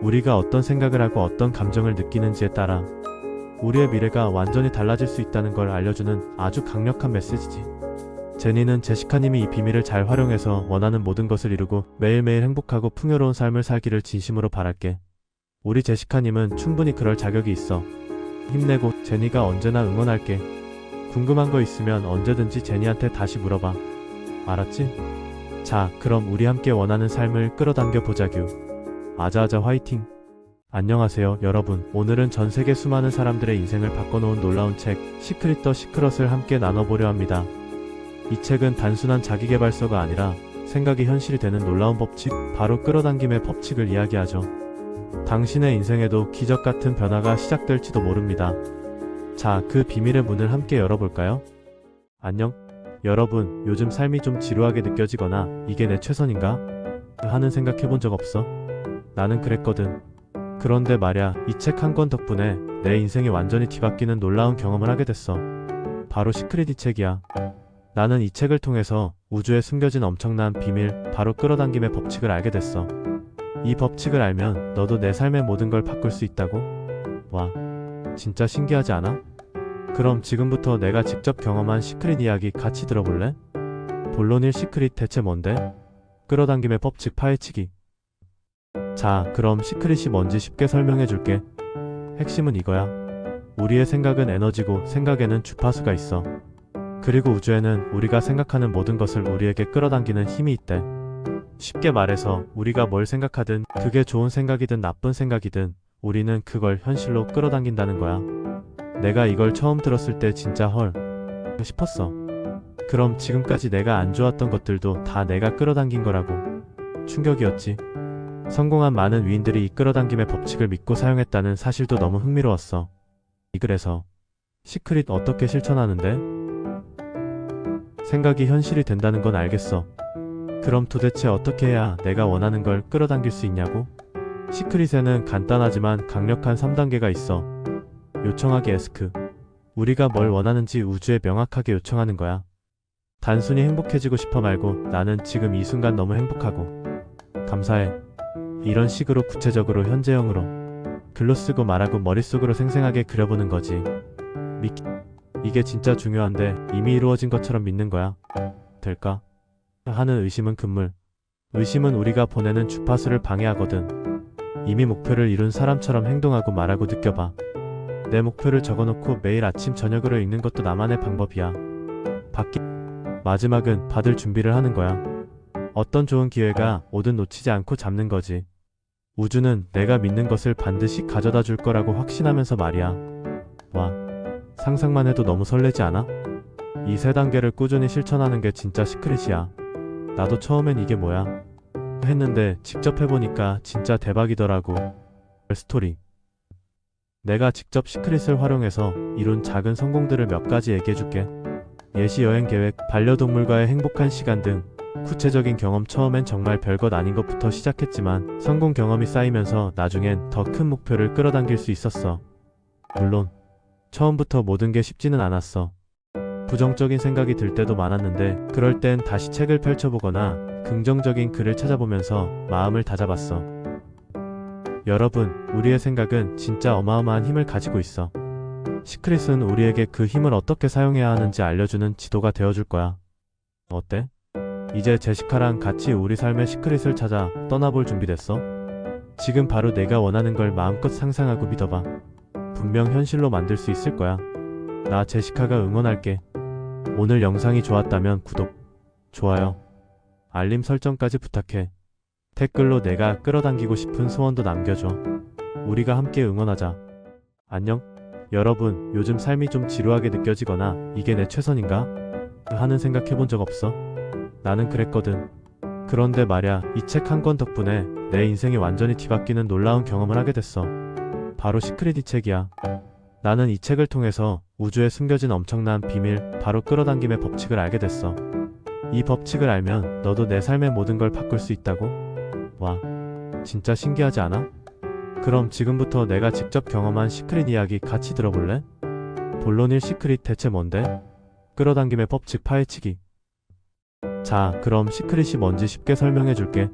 우리가 어떤 생각을 하고 어떤 감정을 느끼는지에 따라 우리의 미래가 완전히 달라질 수 있다는 걸 알려주는 아주 강력한 메시지지. 제니는 제시카님이 이 비밀을 잘 활용해서 원하는 모든 것을 이루고 매일매일 행복하고 풍요로운 삶을 살기를 진심으로 바랄게. 우리 제시카님은 충분히 그럴 자격이 있어. 힘내고 제니가 언제나 응원할게. 궁금한 거 있으면 언제든지 제니한테 다시 물어봐. 알았지? 자, 그럼 우리 함께 원하는 삶을 끌어당겨 보자규. 아자아자 화이팅! 안녕하세요 여러분. 오늘은 전 세계 수많은 사람들의 인생을 바꿔놓은 놀라운 책 시크릿 더 시크릿을 함께 나눠보려 합니다. 이 책은 단순한 자기계발서가 아니라 생각이 현실이 되는 놀라운 법칙, 바로 끌어당김의 법칙을 이야기하죠. 당신의 인생에도 기적 같은 변화가 시작될지도 모릅니다. 자, 그 비밀의 문을 함께 열어볼까요? 안녕? 여러분, 요즘 삶이 좀 지루하게 느껴지거나 이게 내 최선인가? 하는 생각 해본 적 없어? 나는 그랬거든. 그런데 말야, 이 책 한 권 덕분에 내 인생이 완전히 뒤바뀌는 놀라운 경험을 하게 됐어. 바로 시크릿 이 책이야. 나는 이 책을 통해서 우주에 숨겨진 엄청난 비밀, 바로 끌어당김의 법칙을 알게 됐어. 이 법칙을 알면 너도 내 삶의 모든 걸 바꿀 수 있다고? 와, 진짜 신기하지 않아? 그럼 지금부터 내가 직접 경험한 시크릿 이야기 같이 들어볼래? 본론 1 시크릿 대체 뭔데? 끌어당김의 법칙 파헤치기. 자, 그럼 시크릿이 뭔지 쉽게 설명해 줄게. 핵심은 이거야. 우리의 생각은 에너지고 생각에는 주파수가 있어. 그리고 우주에는 우리가 생각하는 모든 것을 우리에게 끌어당기는 힘이 있대. 쉽게 말해서 우리가 뭘 생각하든 그게 좋은 생각이든 나쁜 생각이든 우리는 그걸 현실로 끌어당긴다는 거야. 내가 이걸 처음 들었을 때 진짜 헐 싶었어. 그럼 지금까지 내가 안 좋았던 것들도 다 내가 끌어당긴 거라고. 충격이었지. 성공한 많은 위인들이 이 끌어당김의 법칙을 믿고 사용했다는 사실도 너무 흥미로웠어. 그래서 시크릿 어떻게 실천하는데? 생각이 현실이 된다는 건 알겠어. 그럼 도대체 어떻게 해야 내가 원하는 걸 끌어당길 수 있냐고? 시크릿에는 간단하지만 강력한 3단계가 있어. 요청하기 에스크. 우리가 뭘 원하는지 우주에 명확하게 요청하는 거야. 단순히 행복해지고 싶어 말고 나는 지금 이 순간 너무 행복하고 감사해. 이런 식으로 구체적으로 현재형으로 글로 쓰고 말하고 머릿속으로 생생하게 그려보는 거지. 이게 진짜 중요한데 이미 이루어진 것처럼 믿는 거야. 될까? 하는 의심은 금물. 의심은 우리가 보내는 주파수를 방해하거든. 이미 목표를 이룬 사람처럼 행동하고 말하고 느껴봐. 내 목표를 적어놓고 매일 아침 저녁으로 읽는 것도 나만의 방법이야. 마지막은 받을 준비를 하는 거야. 어떤 좋은 기회가 오든 놓치지 않고 잡는 거지. 우주는 내가 믿는 것을 반드시 가져다 줄 거라고 확신하면서 말이야. 와, 상상만 해도 너무 설레지 않아? 이 세 단계를 꾸준히 실천하는 게 진짜 시크릿이야. 나도 처음엔 이게 뭐야 했는데 직접 해보니까 진짜 대박이더라고. 스토리. 내가 직접 시크릿을 활용해서 이룬 작은 성공들을 몇 가지 얘기해줄게. 예시 여행 계획, 반려동물과의 행복한 시간 등 구체적인 경험. 처음엔 정말 별것 아닌 것부터 시작했지만 성공 경험이 쌓이면서 나중엔 더 큰 목표를 끌어당길 수 있었어. 물론 처음부터 모든 게 쉽지는 않았어. 부정적인 생각이 들 때도 많았는데 그럴 땐 다시 책을 펼쳐보거나 긍정적인 글을 찾아보면서 마음을 다잡았어. 여러분, 우리의 생각은 진짜 어마어마한 힘을 가지고 있어. 시크릿은 우리에게 그 힘을 어떻게 사용해야 하는지 알려주는 지도가 되어줄 거야. 어때? 이제 제시카랑 같이 우리 삶의 시크릿을 찾아 떠나볼 준비됐어? 지금 바로 내가 원하는 걸 마음껏 상상하고 믿어봐. 분명 현실로 만들 수 있을 거야. 나 제시카가 응원할게. 오늘 영상이 좋았다면 구독, 좋아요, 알림 설정까지 부탁해. 댓글로 내가 끌어당기고 싶은 소원도 남겨줘. 우리가 함께 응원하자. 안녕. 여러분, 요즘 삶이 좀 지루하게 느껴지거나 이게 내 최선인가? 하는 생각 해본 적 없어? 나는 그랬거든. 그런데 말야, 이 책 한 권 덕분에 내 인생이 완전히 뒤바뀌는 놀라운 경험을 하게 됐어. 바로 시크릿 이 책이야. 나는 이 책을 통해서 우주에 숨겨진 엄청난 비밀, 바로 끌어당김의 법칙을 알게 됐어. 이 법칙을 알면 너도 내 삶의 모든 걸 바꿀 수 있다고? 와, 진짜 신기하지 않아? 그럼 지금부터 내가 직접 경험한 시크릿 이야기 같이 들어볼래? 본론 1. 시크릿 대체 뭔데? 끌어당김의 법칙 파헤치기. 자, 그럼 시크릿이 뭔지 쉽게 설명해 줄게.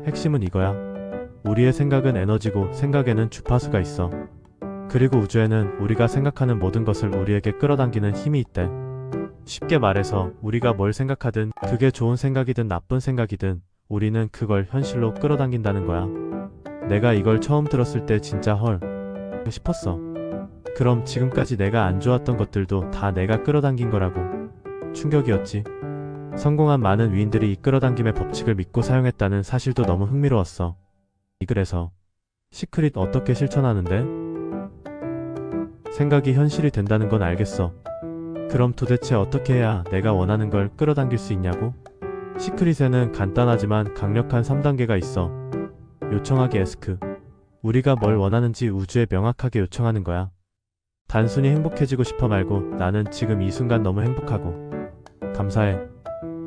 핵심은 이거야. 우리의 생각은 에너지고 생각에는 주파수가 있어. 그리고 우주에는 우리가 생각하는 모든 것을 우리에게 끌어당기는 힘이 있대. 쉽게 말해서 우리가 뭘 생각하든 그게 좋은 생각이든 나쁜 생각이든 우리는 그걸 현실로 끌어당긴다는 거야. 내가 이걸 처음 들었을 때 진짜 헐 싶었어. 그럼 지금까지 내가 안 좋았던 것들도 다 내가 끌어당긴 거라고. 충격이었지. 성공한 많은 위인들이 이 끌어당김의 법칙을 믿고 사용했다는 사실도 너무 흥미로웠어. 그래서 시크릿 어떻게 실천하는데? 생각이 현실이 된다는 건 알겠어. 그럼 도대체 어떻게 해야 내가 원하는 걸 끌어당길 수 있냐고? 시크릿에는 간단하지만 강력한 3단계가 있어. 요청하기 에스크. 우리가 뭘 원하는지 우주에 명확하게 요청하는 거야. 단순히 행복해지고 싶어 말고 나는 지금 이 순간 너무 행복하고 감사해.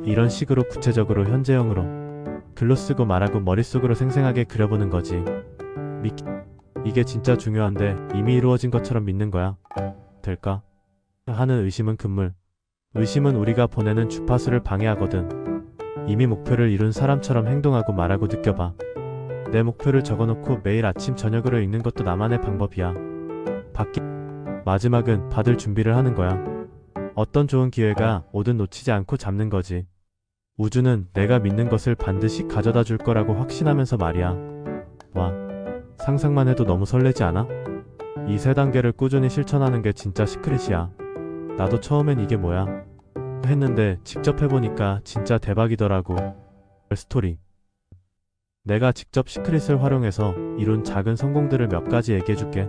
이런 식으로 구체적으로 현재형으로 글로 쓰고 말하고 머릿속으로 생생하게 그려보는 거지. 이게 진짜 중요한데 이미 이루어진 것처럼 믿는 거야. 될까? 하는 의심은 금물. 의심은 우리가 보내는 주파수를 방해하거든. 이미 목표를 이룬 사람처럼 행동하고 말하고 느껴봐. 내 목표를 적어놓고 매일 아침 저녁으로 읽는 것도 나만의 방법이야. 마지막은 받을 준비를 하는 거야. 어떤 좋은 기회가 오든 놓치지 않고 잡는 거지. 우주는 내가 믿는 것을 반드시 가져다 줄 거라고 확신하면서 말이야. 와, 상상만 해도 너무 설레지 않아? 이 세 단계를 꾸준히 실천하는 게 진짜 시크릿이야. 나도 처음엔 이게 뭐야 했는데 직접 해보니까 진짜 대박이더라고. 스토리. 내가 직접 시크릿을 활용해서 이룬 작은 성공들을 몇 가지 얘기해줄게.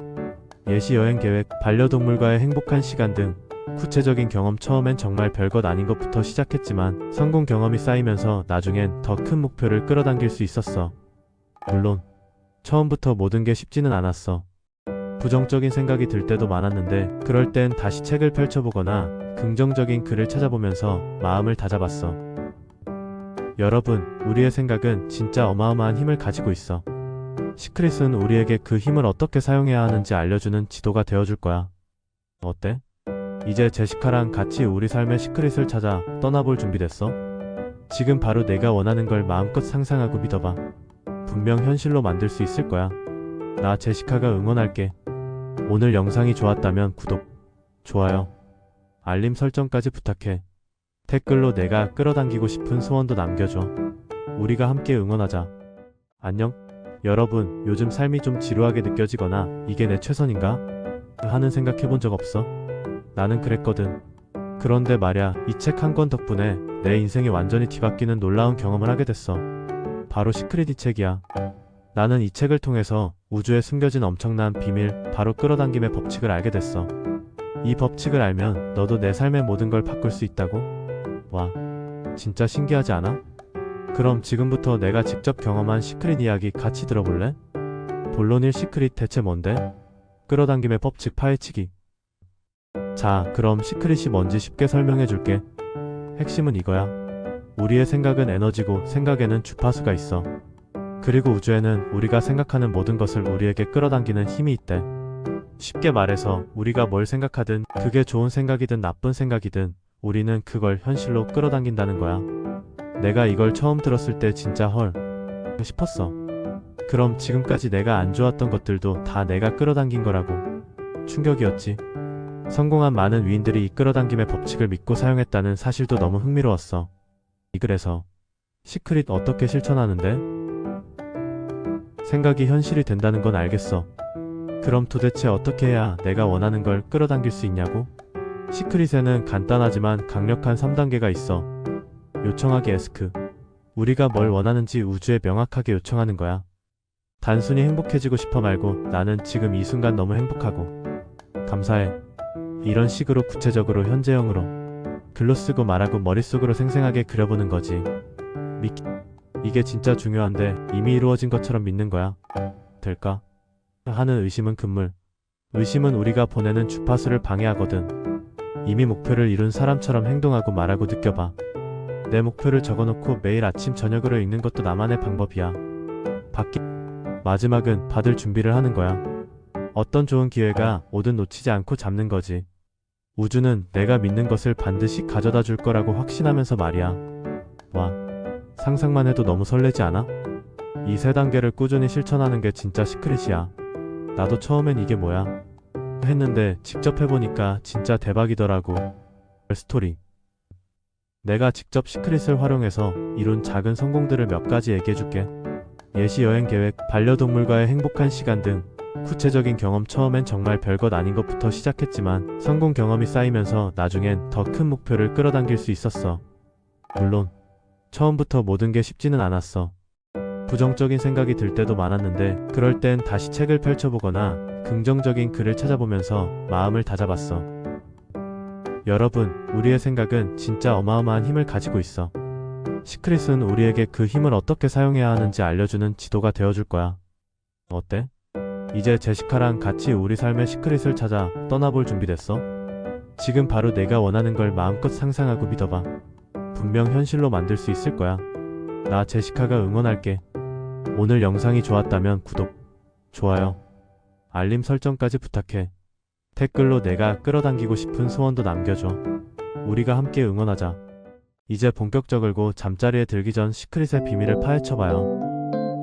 예시 여행 계획, 반려동물과의 행복한 시간 등 구체적인 경험. 처음엔 정말 별것 아닌 것부터 시작했지만 성공 경험이 쌓이면서 나중엔 더 큰 목표를 끌어당길 수 있었어. 물론 처음부터 모든 게 쉽지는 않았어. 부정적인 생각이 들 때도 많았는데 그럴 땐 다시 책을 펼쳐보거나 긍정적인 글을 찾아보면서 마음을 다잡았어. 여러분, 우리의 생각은 진짜 어마어마한 힘을 가지고 있어. 시크릿은 우리에게 그 힘을 어떻게 사용해야 하는지 알려주는 지도가 되어줄 거야. 어때? 이제 제시카랑 같이 우리 삶의 시크릿을 찾아 떠나볼 준비됐어? 지금 바로 내가 원하는 걸 마음껏 상상하고 믿어봐. 분명 현실로 만들 수 있을 거야. 나 제시카가 응원할게. 오늘 영상이 좋았다면 구독, 좋아요, 알림 설정까지 부탁해. 댓글로 내가 끌어당기고 싶은 소원도 남겨줘. 우리가 함께 응원하자. 안녕. 여러분, 요즘 삶이 좀 지루하게 느껴지거나 이게 내 최선인가? 하는 생각 해본 적 없어? 나는 그랬거든. 그런데 말야, 이 책 한 권 덕분에 내 인생이 완전히 뒤바뀌는 놀라운 경험을 하게 됐어. 바로 시크릿 이 책이야. 나는 이 책을 통해서 우주에 숨겨진 엄청난 비밀, 바로 끌어당김의 법칙을 알게 됐어. 이 법칙을 알면 너도 내 삶의 모든 걸 바꿀 수 있다고? 와, 진짜 신기하지 않아? 그럼 지금부터 내가 직접 경험한 시크릿 이야기 같이 들어볼래? 본론 1 시크릿 대체 뭔데? 끌어당김의 법칙 파헤치기. 자, 그럼 시크릿이 뭔지 쉽게 설명해 줄게. 핵심은 이거야. 우리의 생각은 에너지고 생각에는 주파수가 있어. 그리고 우주에는 우리가 생각하는 모든 것을 우리에게 끌어당기는 힘이 있대. 쉽게 말해서 우리가 뭘 생각하든 그게 좋은 생각이든 나쁜 생각이든 우리는 그걸 현실로 끌어당긴다는 거야. 내가 이걸 처음 들었을 때 진짜 헐 싶었어. 그럼 지금까지 내가 안 좋았던 것들도 다 내가 끌어당긴 거라고. 충격이었지. 성공한 많은 위인들이 이 끌어당김의 법칙을 믿고 사용했다는 사실도 너무 흥미로웠어. 그래서 시크릿 어떻게 실천하는데? 생각이 현실이 된다는 건 알겠어. 그럼 도대체 어떻게 해야 내가 원하는 걸 끌어당길 수 있냐고? 시크릿에는 간단하지만 강력한 3단계가 있어. 요청하기 에스크. 우리가 뭘 원하는지 우주에 명확하게 요청하는 거야. 단순히 행복해지고 싶어 말고 나는 지금 이 순간 너무 행복하고 감사해. 이런 식으로 구체적으로 현재형으로 글로 쓰고 말하고 머릿속으로 생생하게 그려보는 거지. 이게 진짜 중요한데 이미 이루어진 것처럼 믿는 거야. 될까? 하는 의심은 금물. 의심은 우리가 보내는 주파수를 방해하거든. 이미 목표를 이룬 사람처럼 행동하고 말하고 느껴봐. 내 목표를 적어놓고 매일 아침 저녁으로 읽는 것도 나만의 방법이야. 마지막은 받을 준비를 하는 거야. 어떤 좋은 기회가 오든 놓치지 않고 잡는 거지. 우주는 내가 믿는 것을 반드시 가져다 줄 거라고 확신하면서 말이야. 와, 상상만 해도 너무 설레지 않아? 이 3단계를 꾸준히 실천하는 게 진짜 시크릿이야. 나도 처음엔 이게 뭐야? 했는데 직접 해보니까 진짜 대박이더라고. 스토리. 내가 직접 시크릿을 활용해서 이룬 작은 성공들을 몇 가지 얘기해줄게. 예시 여행 계획, 반려동물과의 행복한 시간 등 구체적인 경험. 처음엔 정말 별것 아닌 것부터 시작했지만 성공 경험이 쌓이면서 나중엔 더 큰 목표를 끌어당길 수 있었어. 물론 처음부터 모든 게 쉽지는 않았어. 부정적인 생각이 들 때도 많았는데 그럴 땐 다시 책을 펼쳐보거나 긍정적인 글을 찾아보면서 마음을 다잡았어. 여러분, 우리의 생각은 진짜 어마어마한 힘을 가지고 있어. 시크릿은 우리에게 그 힘을 어떻게 사용해야 하는지 알려주는 지도가 되어줄 거야. 어때? 이제 제시카랑 같이 우리 삶의 시크릿을 찾아 떠나볼 준비됐어? 지금 바로 내가 원하는 걸 마음껏 상상하고 믿어봐. 분명 현실로 만들 수 있을 거야. 나 제시카가 응원할게. 오늘 영상이 좋았다면 구독, 좋아요, 알림 설정까지 부탁해. 댓글로 내가 끌어당기고 싶은 소원도 남겨줘. 우리가 함께 응원하자. 이제 본격적으로 잠자리에 들기 전 시크릿의 비밀을 파헤쳐봐요.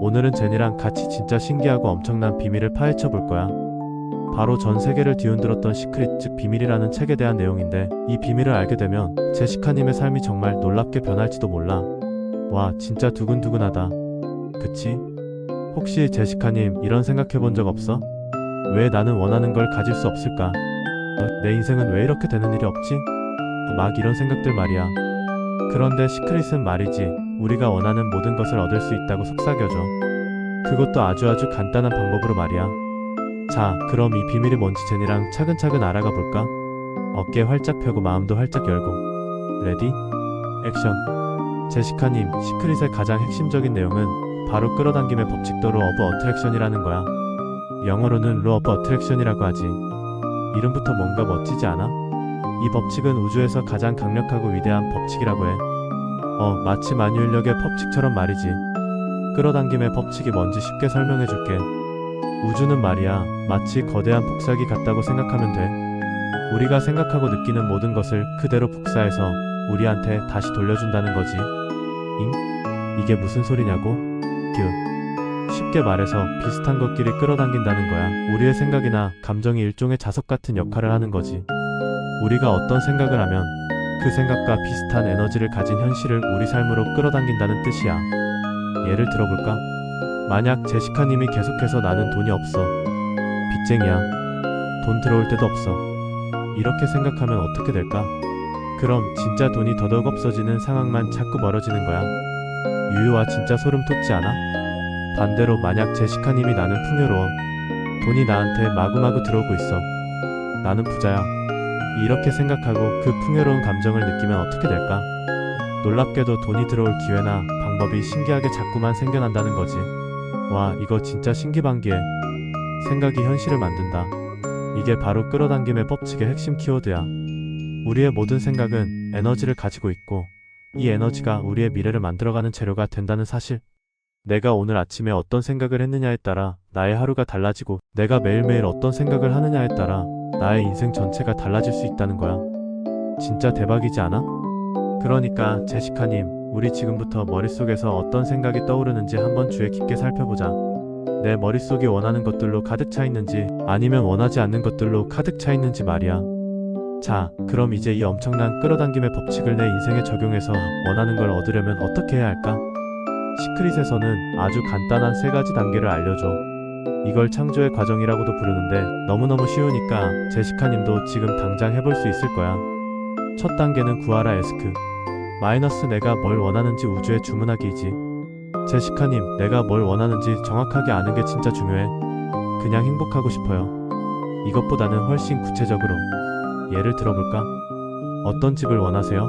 오늘은 제니랑 같이 진짜 신기하고 엄청난 비밀을 파헤쳐 볼 거야. 바로 전 세계를 뒤흔들었던 시크릿, 즉 비밀이라는 책에 대한 내용인데 이 비밀을 알게 되면 제시카님의 삶이 정말 놀랍게 변할지도 몰라. 와, 진짜 두근두근하다. 그치? 혹시 제시카님 이런 생각해 본 적 없어? 왜 나는 원하는 걸 가질 수 없을까? 내 인생은 왜 이렇게 되는 일이 없지? 막 이런 생각들 말이야. 그런데 시크릿은 말이지, 우리가 원하는 모든 것을 얻을 수 있다고 속삭여줘. 그것도 아주 간단한 방법으로 말이야. 자, 그럼 이 비밀이 뭔지 제니랑 차근차근 알아가 볼까? 어깨 활짝 펴고 마음도 활짝 열고. 레디? 액션. 제시카님, 시크릿의 가장 핵심적인 내용은 바로 끌어당김의 법칙도 로 오브 어트랙션이라는 거야. 영어로는 로 오브 어트랙션이라고 하지. 이름부터 뭔가 멋지지 않아? 이 법칙은 우주에서 가장 강력하고 위대한 법칙이라고 해. 마치 만유인력의 법칙처럼 말이지. 끌어당김의 법칙이 뭔지 쉽게 설명해줄게. 우주는 말이야, 마치 거대한 복사기 같다고 생각하면 돼. 우리가 생각하고 느끼는 모든 것을 그대로 복사해서 우리한테 다시 돌려준다는 거지. 이게 무슨 소리냐고? 쉽게 말해서 비슷한 것끼리 끌어당긴다는 거야. 우리의 생각이나 감정이 일종의 자석 같은 역할을 하는 거지. 우리가 어떤 생각을 하면 그 생각과 비슷한 에너지를 가진 현실을 우리 삶으로 끌어당긴다는 뜻이야. 예를 들어볼까? 만약 제시카님이 계속해서 나는 돈이 없어, 빚쟁이야, 돈 들어올 데도 없어, 이렇게 생각하면 어떻게 될까? 그럼 진짜 돈이 더더욱 없어지는 상황만 자꾸 멀어지는 거야. 유유와 진짜 소름 돋지 않아? 반대로 만약 제시카님이 나는 풍요로워. 돈이 나한테 마구마구 들어오고 있어. 나는 부자야. 이렇게 생각하고 그 풍요로운 감정을 느끼면 어떻게 될까? 놀랍게도 돈이 들어올 기회나 방법이 신기하게 자꾸만 생겨난다는 거지. 와, 이거 진짜 신기반기해. 생각이 현실을 만든다. 이게 바로 끌어당김의 법칙의 핵심 키워드야. 우리의 모든 생각은 에너지를 가지고 있고 이 에너지가 우리의 미래를 만들어가는 재료가 된다는 사실. 내가 오늘 아침에 어떤 생각을 했느냐에 따라 나의 하루가 달라지고 내가 매일매일 어떤 생각을 하느냐에 따라 나의 인생 전체가 달라질 수 있다는 거야. 진짜 대박이지 않아? 그러니까 제시카님, 우리 지금부터 머릿속에서 어떤 생각이 떠오르는지 한번 주의 깊게 살펴보자. 내 머릿속이 원하는 것들로 가득 차 있는지 아니면 원하지 않는 것들로 가득 차 있는지 말이야. 자, 그럼 이제 이 엄청난 끌어당김의 법칙을 내 인생에 적용해서 원하는 걸 얻으려면 어떻게 해야 할까? 시크릿에서는 아주 간단한 3가지 단계를 알려줘. 이걸 창조의 과정이라고도 부르는데 너무너무 쉬우니까 제시카님도 지금 당장 해볼 수 있을 거야. 첫 단계는 구하라 에스크. 마이너스 내가 뭘 원하는지 우주에 주문하기이지. 제시카님, 내가 뭘 원하는지 정확하게 아는 게 진짜 중요해. 그냥 행복하고 싶어요. 이것보다는 훨씬 구체적으로. 예를 들어볼까? 어떤 집을 원하세요?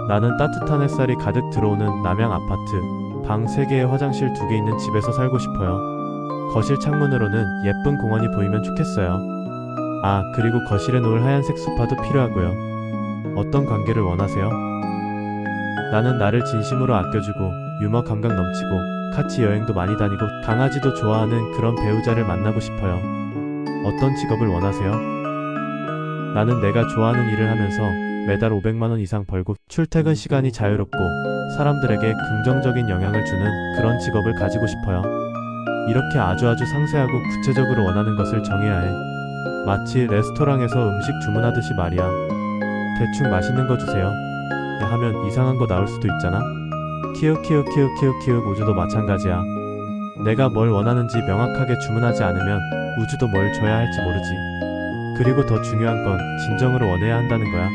나는 따뜻한 햇살이 가득 들어오는 남양 아파트, 방 3개에 화장실 2개 있는 집에서 살고 싶어요. 거실 창문으로는 예쁜 공원이 보이면 좋겠어요. 아, 그리고 거실에 놓을 하얀색 소파도 필요하고요. 어떤 관계를 원하세요? 나는 나를 진심으로 아껴주고 유머 감각 넘치고 같이 여행도 많이 다니고 강아지도 좋아하는 그런 배우자를 만나고 싶어요. 어떤 직업을 원하세요? 나는 내가 좋아하는 일을 하면서 매달 500만 원 이상 벌고 출퇴근 시간이 자유롭고 사람들에게 긍정적인 영향을 주는 그런 직업을 가지고 싶어요. 이렇게 아주 상세하고 구체적으로 원하는 것을 정해야 해. 마치 레스토랑에서 음식 주문하듯이 말이야. 대충 맛있는 거 주세요 하면 이상한 거 나올 수도 있잖아. 키읔 우주도 마찬가지야. 내가 뭘 원하는지 명확하게 주문하지 않으면 우주도 뭘 줘야 할지 모르지. 그리고 더 중요한 건 진정으로 원해야 한다는 거야.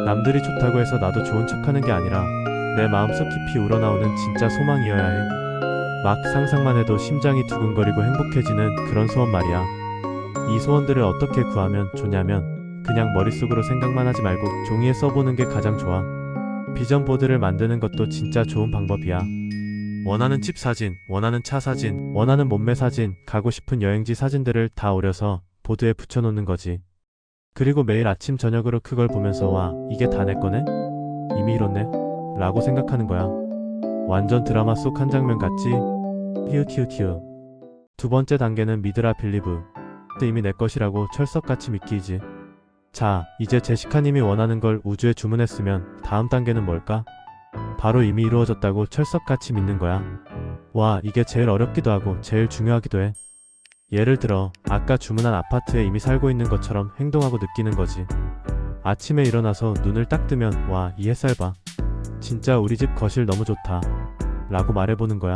남들이 좋다고 해서 나도 좋은 척하는 게 아니라 내 마음속 깊이 우러나오는 진짜 소망이어야 해. 막 상상만 해도 심장이 두근거리고 행복해지는 그런 소원 말이야. 이 소원들을 어떻게 구하면 좋냐면 그냥 머릿속으로 생각만 하지 말고 종이에 써보는 게 가장 좋아. 비전 보드를 만드는 것도 진짜 좋은 방법이야. 원하는 집 사진, 원하는 차 사진, 원하는 몸매 사진, 가고 싶은 여행지 사진들을 다 오려서 보드에 붙여놓는 거지. 그리고 매일 아침 저녁으로 그걸 보면서 와, 이게 다 내 거네? 이미 이뤘네? 라고 생각하는 거야. 완전 드라마 속 한 장면 같지? 히읗. 두 번째 단계는 믿으라 빌리브. 이미 내 것이라고 철석같이 믿기지. 자, 이제 제시카님이 원하는 걸 우주에 주문했으면 다음 단계는 뭘까? 바로 이미 이루어졌다고 철석같이 믿는 거야. 와, 이게 제일 어렵기도 하고 제일 중요하기도 해. 예를 들어 아까 주문한 아파트에 이미 살고 있는 것처럼 행동하고 느끼는 거지. 아침에 일어나서 눈을 딱 뜨면 와, 이 햇살 봐. 진짜 우리 집 거실 너무 좋다 라고 말해보는 거야.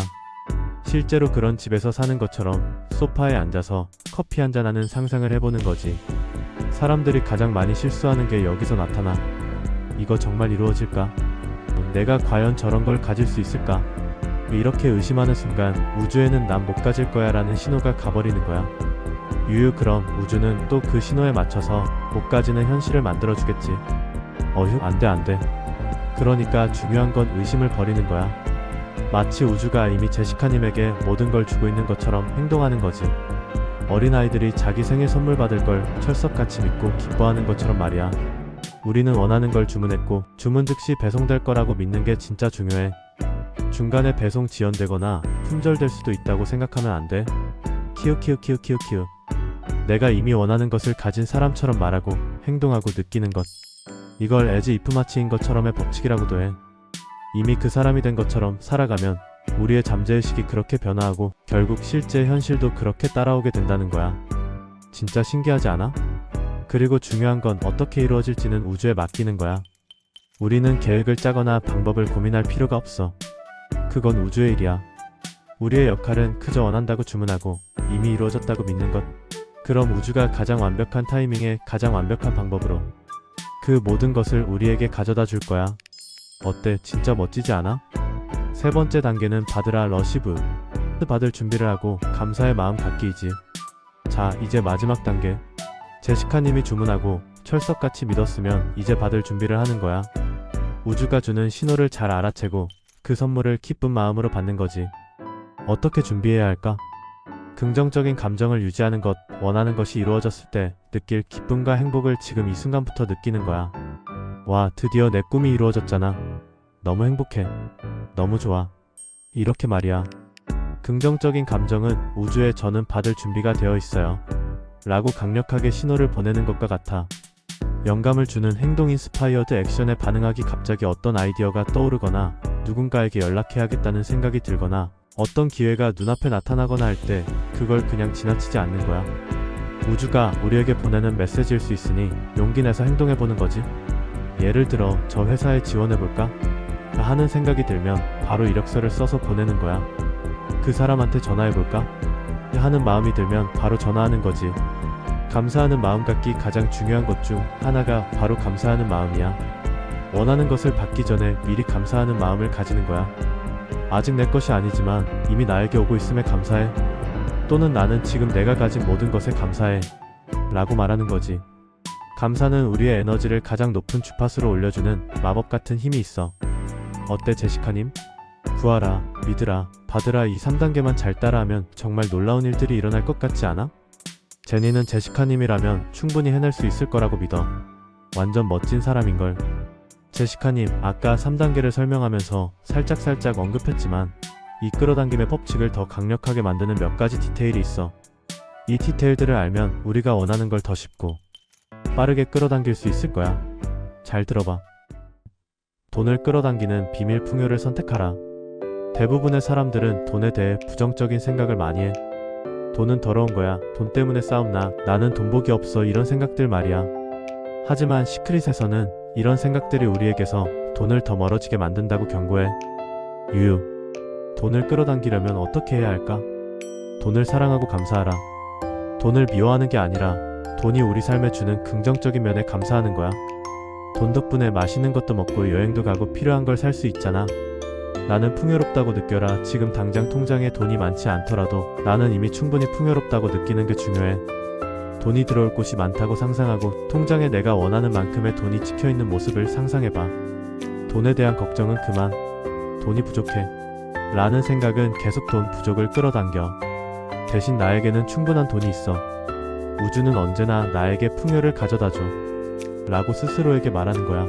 실제로 그런 집에서 사는 것처럼 소파에 앉아서 커피 한잔하는 상상을 해보는 거지. 사람들이 가장 많이 실수하는 게 여기서 나타나. 이거 정말 이루어질까? 내가 과연 저런 걸 가질 수 있을까? 이렇게 의심하는 순간 우주에는 난 못 가질 거야 라는 신호가 가버리는 거야. 그럼 우주는 또 그 신호에 맞춰서 못 가지는 현실을 만들어주겠지. 어휴, 안돼. 그러니까 중요한 건 의심을 버리는 거야. 마치 우주가 이미 제시카님에게 모든 걸 주고 있는 것처럼 행동하는 거지. 어린아이들이 자기 생일 선물 받을 걸 철석같이 믿고 기뻐하는 것처럼 말이야. 우리는 원하는 걸 주문했고 주문 즉시 배송될 거라고 믿는 게 진짜 중요해. 중간에 배송 지연되거나 품절될 수도 있다고 생각하면 안 돼. 키읔. 내가 이미 원하는 것을 가진 사람처럼 말하고 행동하고 느끼는 것. 이걸 as if 마치인 것처럼의 법칙이라고도 해. 이미 그 사람이 된 것처럼 살아가면 우리의 잠재의식이 그렇게 변화하고 결국 실제 현실도 그렇게 따라오게 된다는 거야. 진짜 신기하지 않아? 그리고 중요한 건 어떻게 이루어질지는 우주에 맡기는 거야. 우리는 계획을 짜거나 방법을 고민할 필요가 없어. 그건 우주의 일이야. 우리의 역할은 그저 원한다고 주문하고 이미 이루어졌다고 믿는 것. 그럼 우주가 가장 완벽한 타이밍에 가장 완벽한 방법으로 그 모든 것을 우리에게 가져다 줄 거야. 어때? 진짜 멋지지 않아? 세 번째 단계는 받으라 러시브. 받을 준비를 하고 감사의 마음 갖기이지. 자, 이제 마지막 단계. 제시카님이 주문하고 철석같이 믿었으면 이제 받을 준비를 하는 거야. 우주가 주는 신호를 잘 알아채고 그 선물을 기쁜 마음으로 받는 거지. 어떻게 준비해야 할까? 긍정적인 감정을 유지하는 것, 원하는 것이 이루어졌을 때 느낄 기쁨과 행복을 지금 이 순간부터 느끼는 거야. 와, 드디어 내 꿈이 이루어졌잖아. 너무 행복해. 너무 좋아. 이렇게 말이야. 긍정적인 감정은 우주에 저는 받을 준비가 되어 있어요. 라고 강력하게 신호를 보내는 것과 같아. 영감을 주는 행동 인스파이어드 액션에 반응하기 갑자기 어떤 아이디어가 떠오르거나 누군가에게 연락해야겠다는 생각이 들거나 어떤 기회가 눈앞에 나타나거나 할 때 그걸 그냥 지나치지 않는 거야. 우주가 우리에게 보내는 메시지일 수 있으니 용기 내서 행동해보는 거지. 예를 들어 저 회사에 지원해볼까? 하는 생각이 들면 바로 이력서를 써서 보내는 거야. 그 사람한테 전화해볼까? 하는 마음이 들면 바로 전화하는 거지. 감사하는 마음 갖기 가장 중요한 것 중 하나가 바로 감사하는 마음이야. 원하는 것을 받기 전에 미리 감사하는 마음을 가지는 거야. 아직 내 것이 아니지만 이미 나에게 오고 있음에 감사해. 또는 나는 지금 내가 가진 모든 것에 감사해. 라고 말하는 거지. 감사는 우리의 에너지를 가장 높은 주파수로 올려주는 마법 같은 힘이 있어. 어때 제시카님? 구하라, 믿으라, 받으라 이 3단계만 잘 따라하면 정말 놀라운 일들이 일어날 것 같지 않아? 제니는 제시카님이라면 충분히 해낼 수 있을 거라고 믿어. 완전 멋진 사람인걸. 제시카님, 아까 3단계를 설명하면서 살짝 언급했지만 이 끌어당김의 법칙을 더 강력하게 만드는 몇 가지 디테일이 있어. 이 디테일들을 알면 우리가 원하는 걸 더 쉽고 빠르게 끌어당길 수 있을 거야. 잘 들어봐. 돈을 끌어당기는 비밀 풍요를 선택하라. 대부분의 사람들은 돈에 대해 부정적인 생각을 많이 해. 돈은 더러운 거야. 돈 때문에 싸움나. 나는 돈복이 없어. 이런 생각들 말이야. 하지만 시크릿에서는 이런 생각들이 우리에게서 돈을 더 멀어지게 만든다고 경고해. 유유. 돈을 끌어당기려면 어떻게 해야 할까? 돈을 사랑하고 감사하라. 돈을 미워하는 게 아니라 돈이 우리 삶에 주는 긍정적인 면에 감사하는 거야. 돈 덕분에 맛있는 것도 먹고 여행도 가고 필요한 걸 살 수 있잖아. 나는 풍요롭다고 느껴라. 지금 당장 통장에 돈이 많지 않더라도 나는 이미 충분히 풍요롭다고 느끼는 게 중요해. 돈이 들어올 곳이 많다고 상상하고 통장에 내가 원하는 만큼의 돈이 찍혀있는 모습을 상상해봐. 돈에 대한 걱정은 그만. 돈이 부족해 라는 생각은 계속 돈 부족을 끌어당겨. 대신 나에게는 충분한 돈이 있어. 우주는 언제나 나에게 풍요를 가져다줘 라고 스스로에게 말하는 거야.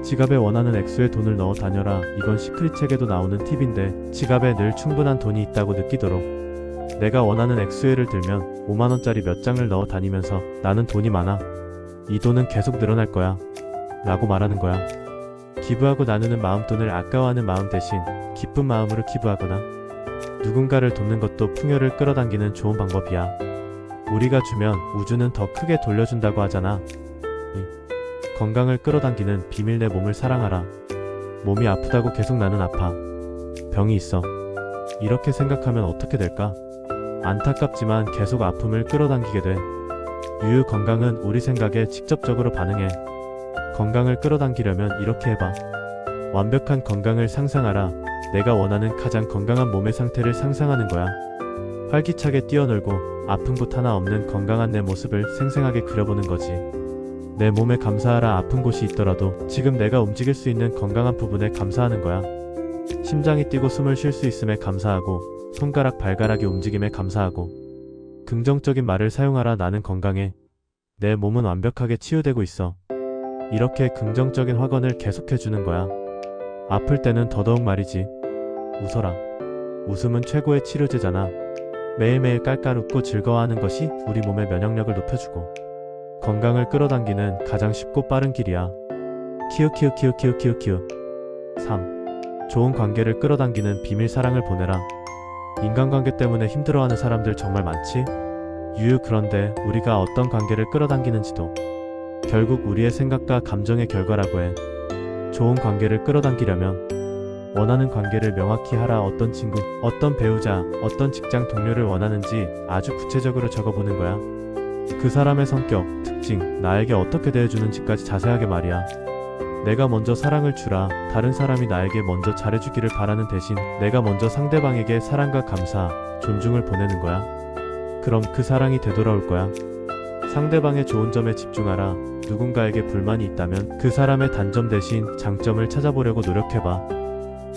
지갑에 원하는 액수의 돈을 넣어 다녀라. 이건 시크릿 책에도 나오는 팁인데 지갑에 늘 충분한 돈이 있다고 느끼도록. 내가 원하는 액수에를 들면 5만원짜리 몇 장을 넣어 다니면서 나는 돈이 많아. 이 돈은 계속 늘어날 거야 라고 말하는 거야. 기부하고 나누는 마음, 돈을 아까워하는 마음 대신 기쁜 마음으로 기부하거나 누군가를 돕는 것도 풍요를 끌어당기는 좋은 방법이야. 우리가 주면 우주는 더 크게 돌려준다고 하잖아. 건강을 끌어당기는 비밀. 내 몸을 사랑하라. 몸이 아프다고 계속 나는 아파. 병이 있어. 이렇게 생각하면 어떻게 될까? 안타깝지만 계속 아픔을 끌어당기게 돼. 유유. 건강은 우리 생각에 직접적으로 반응해. 건강을 끌어당기려면 이렇게 해봐. 완벽한 건강을 상상하라. 내가 원하는 가장 건강한 몸의 상태를 상상하는 거야. 활기차게 뛰어놀고 아픈 곳 하나 없는 건강한 내 모습을 생생하게 그려보는 거지. 내 몸에 감사하라. 아픈 곳이 있더라도 지금 내가 움직일 수 있는 건강한 부분에 감사하는 거야. 심장이 뛰고 숨을 쉴 수 있음에 감사하고 손가락 발가락이 움직임에 감사하고. 긍정적인 말을 사용하라. 나는 건강해. 내 몸은 완벽하게 치유되고 있어. 이렇게 긍정적인 확언을 계속해주는 거야. 아플 때는 더더욱 말이지. 웃어라. 웃음은 최고의 치료제잖아. 매일매일 깔깔 웃고 즐거워하는 것이 우리 몸의 면역력을 높여주고 건강을 끌어당기는 가장 쉽고 빠른 길이야. 키읔. 3. 좋은 관계를 끌어당기는 비밀. 사랑을 보내라. 인간관계 때문에 힘들어하는 사람들 정말 많지? 유유. 그런데 우리가 어떤 관계를 끌어당기는지도 결국 우리의 생각과 감정의 결과라고 해. 좋은 관계를 끌어당기려면 원하는 관계를 명확히 하라. 어떤 친구, 어떤 배우자, 어떤 직장 동료를 원하는지 아주 구체적으로 적어보는 거야. 그 사람의 성격, 특징, 나에게 어떻게 대해주는지까지 자세하게 말이야. 내가 먼저 사랑을 주라. 다른 사람이 나에게 먼저 잘해주기를 바라는 대신 내가 먼저 상대방에게 사랑과 감사, 존중을 보내는 거야. 그럼 그 사랑이 되돌아올 거야. 상대방의 좋은 점에 집중하라. 누군가에게 불만이 있다면 그 사람의 단점 대신 장점을 찾아보려고 노력해봐.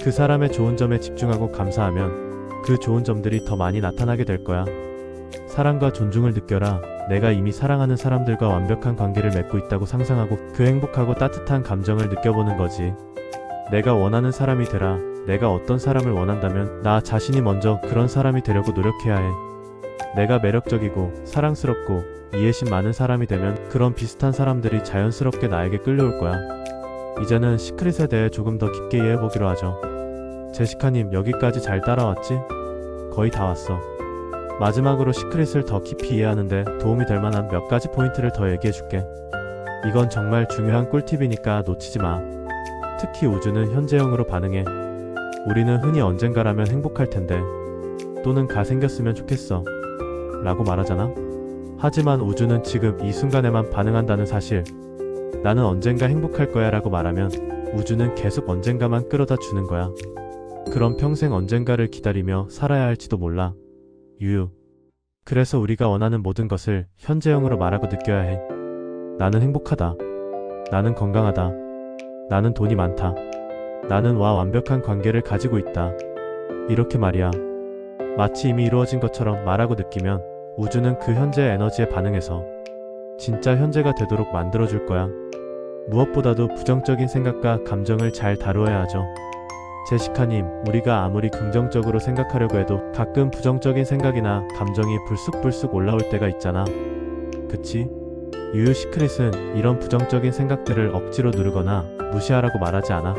그 사람의 좋은 점에 집중하고 감사하면 그 좋은 점들이 더 많이 나타나게 될 거야. 사랑과 존중을 느껴라. 내가 이미 사랑하는 사람들과 완벽한 관계를 맺고 있다고 상상하고 그 행복하고 따뜻한 감정을 느껴보는 거지. 내가 원하는 사람이 되라. 내가 어떤 사람을 원한다면 나 자신이 먼저 그런 사람이 되려고 노력해야 해. 내가 매력적이고 사랑스럽고 이해심 많은 사람이 되면 그런 비슷한 사람들이 자연스럽게 나에게 끌려올 거야. 이제는 시크릿에 대해 조금 더 깊게 이해해보기로 하죠. 제시카님, 여기까지 잘 따라왔지? 거의 다 왔어. 마지막으로 시크릿을 더 깊이 이해하는데 도움이 될 만한 몇 가지 포인트를 더 얘기해줄게. 이건 정말 중요한 꿀팁이니까 놓치지 마. 특히 우주는 현재형으로 반응해. 우리는 흔히 언젠가라면 행복할 텐데 또는 생겼으면 좋겠어 라고 말하잖아. 하지만 우주는 지금 이 순간에만 반응한다는 사실. 나는 언젠가 행복할 거야 라고 말하면 우주는 계속 언젠가만 끌어다 주는 거야. 그럼 평생 언젠가를 기다리며 살아야 할지도 몰라. 유유. 그래서 우리가 원하는 모든 것을 현재형으로 말하고 느껴야 해. 나는 행복하다. 나는 건강하다. 나는 돈이 많다. 나는 완벽한 관계를 가지고 있다. 이렇게 말이야. 마치 이미 이루어진 것처럼 말하고 느끼면 우주는 그 현재의 에너지에 반응해서 진짜 현재가 되도록 만들어줄 거야. 무엇보다도 부정적인 생각과 감정을 잘 다루어야 하죠. 제시카님, 우리가 아무리 긍정적으로 생각하려고 해도 가끔 부정적인 생각이나 감정이 불쑥불쑥 올라올 때가 있잖아. 그치? 유유. 시크릿은 이런 부정적인 생각들을 억지로 누르거나 무시하라고 말하지 않아.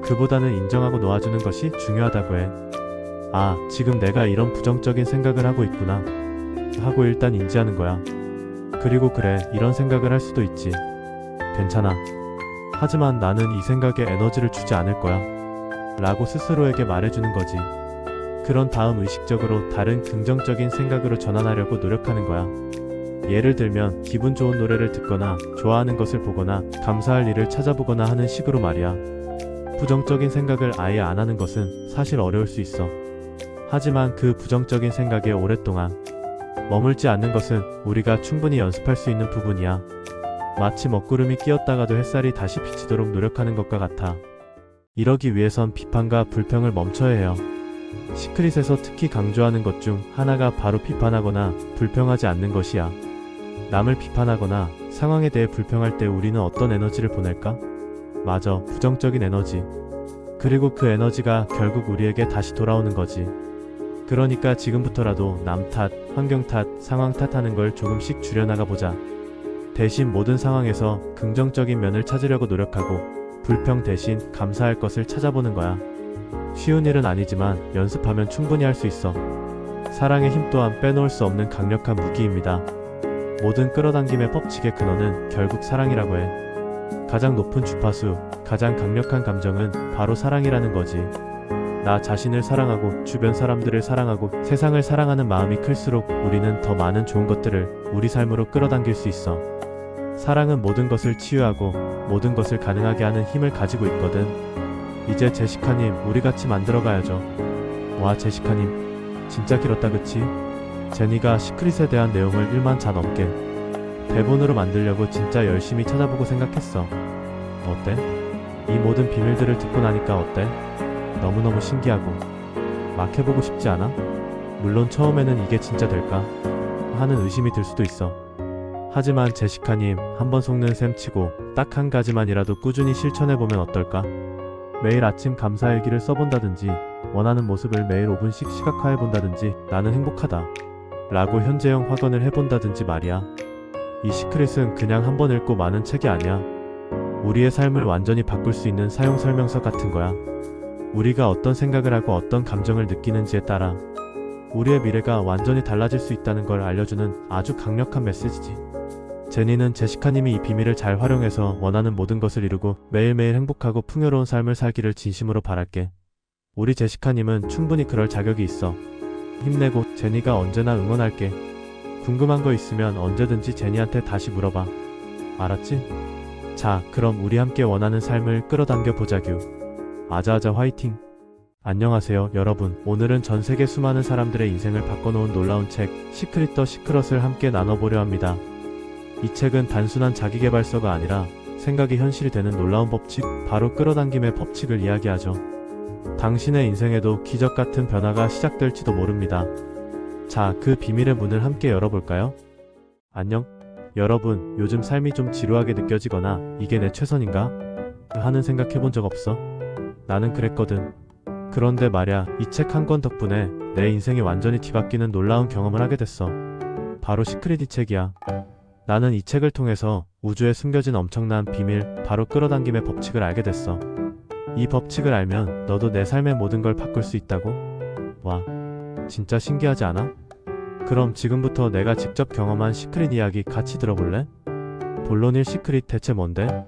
그보다는 인정하고 놓아주는 것이 중요하다고 해. 아, 지금 내가 이런 부정적인 생각을 하고 있구나 하고 일단 인지하는 거야. 그리고 그래, 이런 생각을 할 수도 있지. 괜찮아. 하지만 나는 이 생각에 에너지를 주지 않을 거야 라고 스스로에게 말해주는 거지. 그런 다음 의식적으로 다른 긍정적인 생각으로 전환하려고 노력하는 거야. 예를 들면 기분 좋은 노래를 듣거나 좋아하는 것을 보거나 감사할 일을 찾아보거나 하는 식으로 말이야. 부정적인 생각을 아예 안 하는 것은 사실 어려울 수 있어. 하지만 그 부정적인 생각에 오랫동안 머물지 않는 것은 우리가 충분히 연습할 수 있는 부분이야. 마치 먹구름이 끼었다가도 햇살이 다시 비치도록 노력하는 것과 같아. 이러기 위해선 비판과 불평을 멈춰야 해요. 시크릿에서 특히 강조하는 것 중 하나가 바로 비판하거나 불평하지 않는 것이야. 남을 비판하거나 상황에 대해 불평할 때 우리는 어떤 에너지를 보낼까? 맞아, 부정적인 에너지. 그리고 그 에너지가 결국 우리에게 다시 돌아오는 거지. 그러니까 지금부터라도 남 탓, 환경 탓, 상황 탓하는 걸 조금씩 줄여나가 보자. 대신 모든 상황에서 긍정적인 면을 찾으려고 노력하고 불평 대신 감사할 것을 찾아보는 거야. 쉬운 일은 아니지만 연습하면 충분히 할 수 있어. 사랑의 힘 또한 빼놓을 수 없는 강력한 무기입니다. 모든 끌어당김의 법칙의 근원은 결국 사랑이라고 해. 가장 높은 주파수, 가장 강력한 감정은 바로 사랑이라는 거지. 나 자신을 사랑하고 주변 사람들을 사랑하고 세상을 사랑하는 마음이 클수록 우리는 더 많은 좋은 것들을 우리 삶으로 끌어당길 수 있어. 사랑은 모든 것을 치유하고 모든 것을 가능하게 하는 힘을 가지고 있거든. 이제 제시카님, 우리 같이 만들어가야죠. 와, 제시카님 진짜 길었다 그치? 제니가 시크릿에 대한 내용을 1만 자 넘게 대본으로 만들려고 진짜 열심히 찾아보고 생각했어. 어때? 이 모든 비밀들을 듣고 나니까 어때? 너무너무 신기하고 막 해보고 싶지 않아? 물론 처음에는 이게 진짜 될까? 하는 의심이 들 수도 있어. 하지만 제시카님, 한번 속는 셈 치고 딱 한 가지만이라도 꾸준히 실천해보면 어떨까? 매일 아침 감사일기를 써본다든지 원하는 모습을 매일 5분씩 시각화해본다든지 나는 행복하다 라고 현재형 확언을 해본다든지 말이야. 이 시크릿은 그냥 한번 읽고 마는 책이 아니야. 우리의 삶을 완전히 바꿀 수 있는 사용 설명서 같은 거야. 우리가 어떤 생각을 하고 어떤 감정을 느끼는지에 따라 우리의 미래가 완전히 달라질 수 있다는 걸 알려주는 아주 강력한 메시지지. 제니는 제시카님이 이 비밀을 잘 활용해서 원하는 모든 것을 이루고 매일매일 행복하고 풍요로운 삶을 살기를 진심으로 바랄게. 우리 제시카님은 충분히 그럴 자격이 있어. 힘내고, 제니가 언제나 응원할게. 궁금한 거 있으면 언제든지 제니한테 다시 물어봐. 알았지? 자, 그럼 우리 함께 원하는 삶을 끌어당겨 보자규. 아자아자 화이팅! 안녕하세요, 여러분. 오늘은 전 세계 수많은 사람들의 인생을 바꿔놓은 놀라운 책, 시크릿 더 시크럿을 함께 나눠보려 합니다. 이 책은 단순한 자기계발서가 아니라 생각이 현실이 되는 놀라운 법칙, 바로 끌어당김의 법칙을 이야기하죠. 당신의 인생에도 기적 같은 변화가 시작될지도 모릅니다. 자, 그 비밀의 문을 함께 열어볼까요? 안녕, 여러분. 요즘 삶이 좀 지루하게 느껴지거나 이게 내 최선인가? 하는 생각해본 적 없어? 나는 그랬거든. 그런데 말야, 이 책 한 권 덕분에 내 인생이 완전히 뒤바뀌는 놀라운 경험을 하게 됐어. 바로 시크릿 이 책이야. 나는 이 책을 통해서 우주에 숨겨진 엄청난 비밀, 바로 끌어당김의 법칙을 알게 됐어. 이 법칙을 알면 너도 내 삶의 모든 걸 바꿀 수 있다고? 와, 진짜 신기하지 않아? 그럼 지금부터 내가 직접 경험한 시크릿 이야기 같이 들어볼래? 본론일 시크릿 대체 뭔데?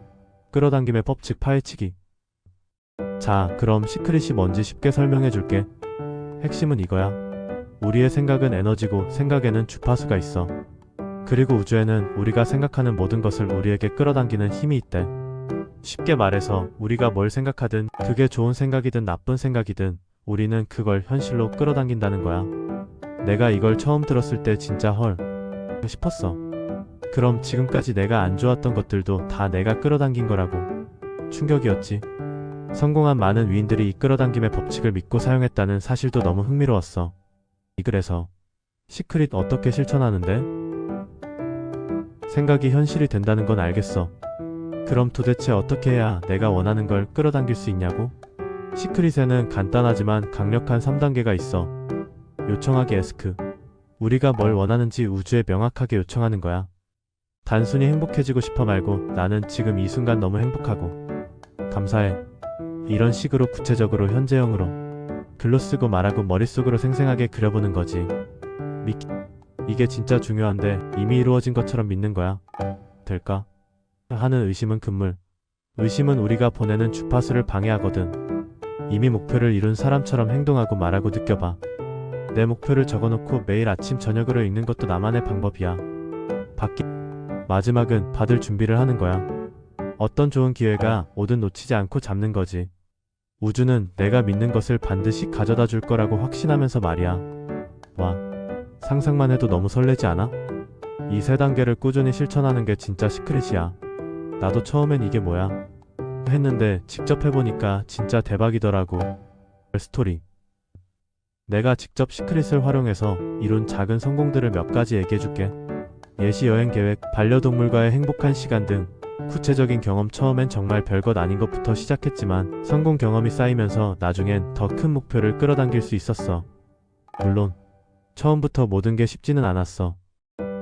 끌어당김의 법칙 파헤치기. 자, 그럼 시크릿이 뭔지 쉽게 설명해 줄게. 핵심은 이거야. 우리의 생각은 에너지고 생각에는 주파수가 있어. 그리고 우주에는 우리가 생각하는 모든 것을 우리에게 끌어당기는 힘이 있대. 쉽게 말해서 우리가 뭘 생각하든 그게 좋은 생각이든 나쁜 생각이든 우리는 그걸 현실로 끌어당긴다는 거야. 내가 이걸 처음 들었을 때 진짜 헐 싶었어. 그럼 지금까지 내가 안 좋았던 것들도 다 내가 끌어당긴 거라고. 충격이었지. 성공한 많은 위인들이 이 끌어당김의 법칙을 믿고 사용했다는 사실도 너무 흥미로웠어. 그래서 시크릿 어떻게 실천하는데? 생각이 현실이 된다는 건 알겠어. 그럼 도대체 어떻게 해야 내가 원하는 걸 끌어당길 수 있냐고? 시크릿에는 간단하지만 강력한 3단계가 있어. 요청하기 에스크. 우리가 뭘 원하는지 우주에 명확하게 요청하는 거야. 단순히 행복해지고 싶어 말고 나는 지금 이 순간 너무 행복하고 감사해. 이런 식으로 구체적으로 현재형으로 글로 쓰고 말하고 머릿속으로 생생하게 그려보는 거지. 이게 진짜 중요한데 이미 이루어진 것처럼 믿는 거야. 될까? 하는 의심은 금물. 의심은 우리가 보내는 주파수를 방해하거든. 이미 목표를 이룬 사람처럼 행동하고 말하고 느껴봐. 내 목표를 적어놓고 매일 아침 저녁으로 읽는 것도 나만의 방법이야. 마지막은 받을 준비를 하는 거야. 어떤 좋은 기회가 오든 놓치지 않고 잡는 거지. 우주는 내가 믿는 것을 반드시 가져다 줄 거라고 확신하면서 말이야. 와, 상상만 해도 너무 설레지 않아? 이 3단계를 꾸준히 실천하는 게 진짜 시크릿이야. 나도 처음엔 이게 뭐야? 했는데 직접 해보니까 진짜 대박이더라고. 스토리. 내가 직접 시크릿을 활용해서 이룬 작은 성공들을 몇 가지 얘기해줄게. 예시 여행 계획, 반려동물과의 행복한 시간 등 구체적인 경험. 처음엔 정말 별것 아닌 것부터 시작했지만 성공 경험이 쌓이면서 나중엔 더 큰 목표를 끌어당길 수 있었어. 물론 처음부터 모든 게 쉽지는 않았어.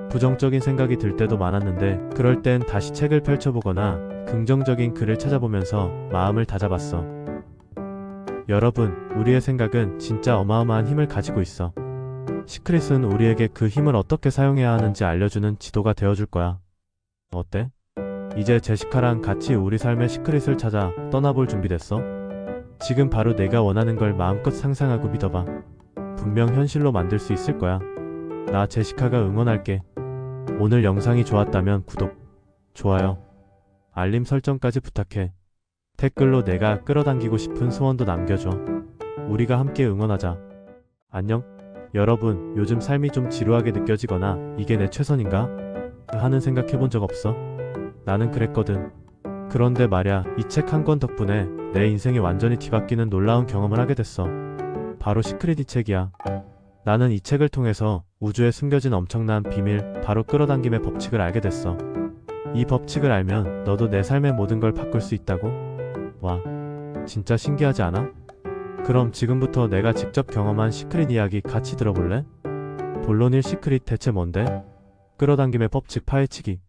부정적인 생각이 들 때도 많았는데 그럴 땐 다시 책을 펼쳐보거나 긍정적인 글을 찾아보면서 마음을 다잡았어. 여러분, 우리의 생각은 진짜 어마어마한 힘을 가지고 있어. 시크릿은 우리에게 그 힘을 어떻게 사용해야 하는지 알려주는 지도가 되어줄 거야. 어때? 이제 제시카랑 같이 우리 삶의 시크릿을 찾아 떠나볼 준비됐어? 지금 바로 내가 원하는 걸 마음껏 상상하고 믿어봐. 분명 현실로 만들 수 있을 거야. 나 제시카가 응원할게. 오늘 영상이 좋았다면 구독, 좋아요, 알림 설정까지 부탁해. 댓글로 내가 끌어당기고 싶은 소원도 남겨줘. 우리가 함께 응원하자. 안녕, 여러분. 요즘 삶이 좀 지루하게 느껴지거나 이게 내 최선인가? 하는 생각해본 적 없어? 나는 그랬거든. 그런데 말야, 이 책 한 권 덕분에 내 인생이 완전히 뒤바뀌는 놀라운 경험을 하게 됐어. 바로 시크릿 이 책이야. 나는 이 책을 통해서 우주에 숨겨진 엄청난 비밀, 바로 끌어당김의 법칙을 알게 됐어. 이 법칙을 알면 너도 내 삶의 모든 걸 바꿀 수 있다고? 와, 진짜 신기하지 않아? 그럼 지금부터 내가 직접 경험한 시크릿 이야기 같이 들어볼래? 본론일 시크릿 대체 뭔데? 끌어당김의 법칙 파헤치기.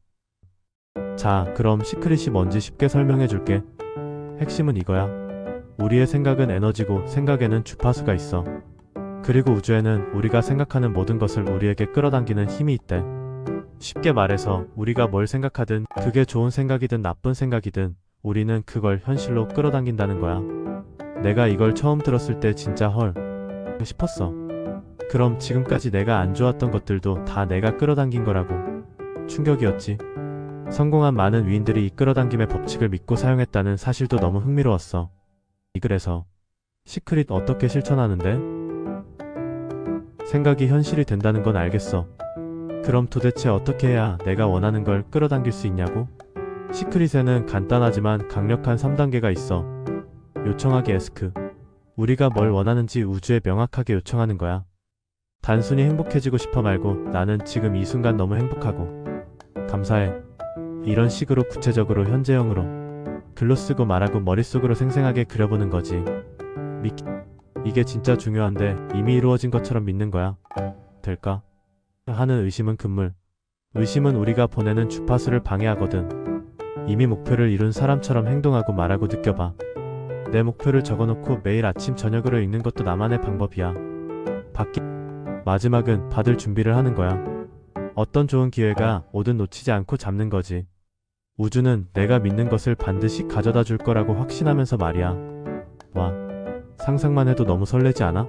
자, 그럼 시크릿이 뭔지 쉽게 설명해 줄게. 핵심은 이거야. 우리의 생각은 에너지고 생각에는 주파수가 있어. 그리고 우주에는 우리가 생각하는 모든 것을 우리에게 끌어당기는 힘이 있대. 쉽게 말해서 우리가 뭘 생각하든 그게 좋은 생각이든 나쁜 생각이든 우리는 그걸 현실로 끌어당긴다는 거야. 내가 이걸 처음 들었을 때 진짜 헐 싶었어. 그럼 지금까지 내가 안 좋았던 것들도 다 내가 끌어당긴 거라고. 충격이었지. 성공한 많은 위인들이 이 끌어당김의 법칙을 믿고 사용했다는 사실도 너무 흥미로웠어. 그래서 시크릿 어떻게 실천하는데? 생각이 현실이 된다는 건 알겠어. 그럼 도대체 어떻게 해야 내가 원하는 걸 끌어당길 수 있냐고? 시크릿에는 간단하지만 강력한 3단계가 있어. 요청하기 에스크. 우리가 뭘 원하는지 우주에 명확하게 요청하는 거야. 단순히 행복해지고 싶어 말고 나는 지금 이 순간 너무 행복하고 감사해. 이런 식으로 구체적으로 현재형으로 글로 쓰고 말하고 머릿속으로 생생하게 그려보는 거지. 이게 진짜 중요한데 이미 이루어진 것처럼 믿는 거야. 될까? 하는 의심은 금물. 의심은 우리가 보내는 주파수를 방해하거든. 이미 목표를 이룬 사람처럼 행동하고 말하고 느껴봐. 내 목표를 적어놓고 매일 아침 저녁으로 읽는 것도 나만의 방법이야. 마지막은 받을 준비를 하는 거야. 어떤 좋은 기회가 오든 놓치지 않고 잡는 거지. 우주는 내가 믿는 것을 반드시 가져다 줄 거라고 확신하면서 말이야. 와, 상상만 해도 너무 설레지 않아?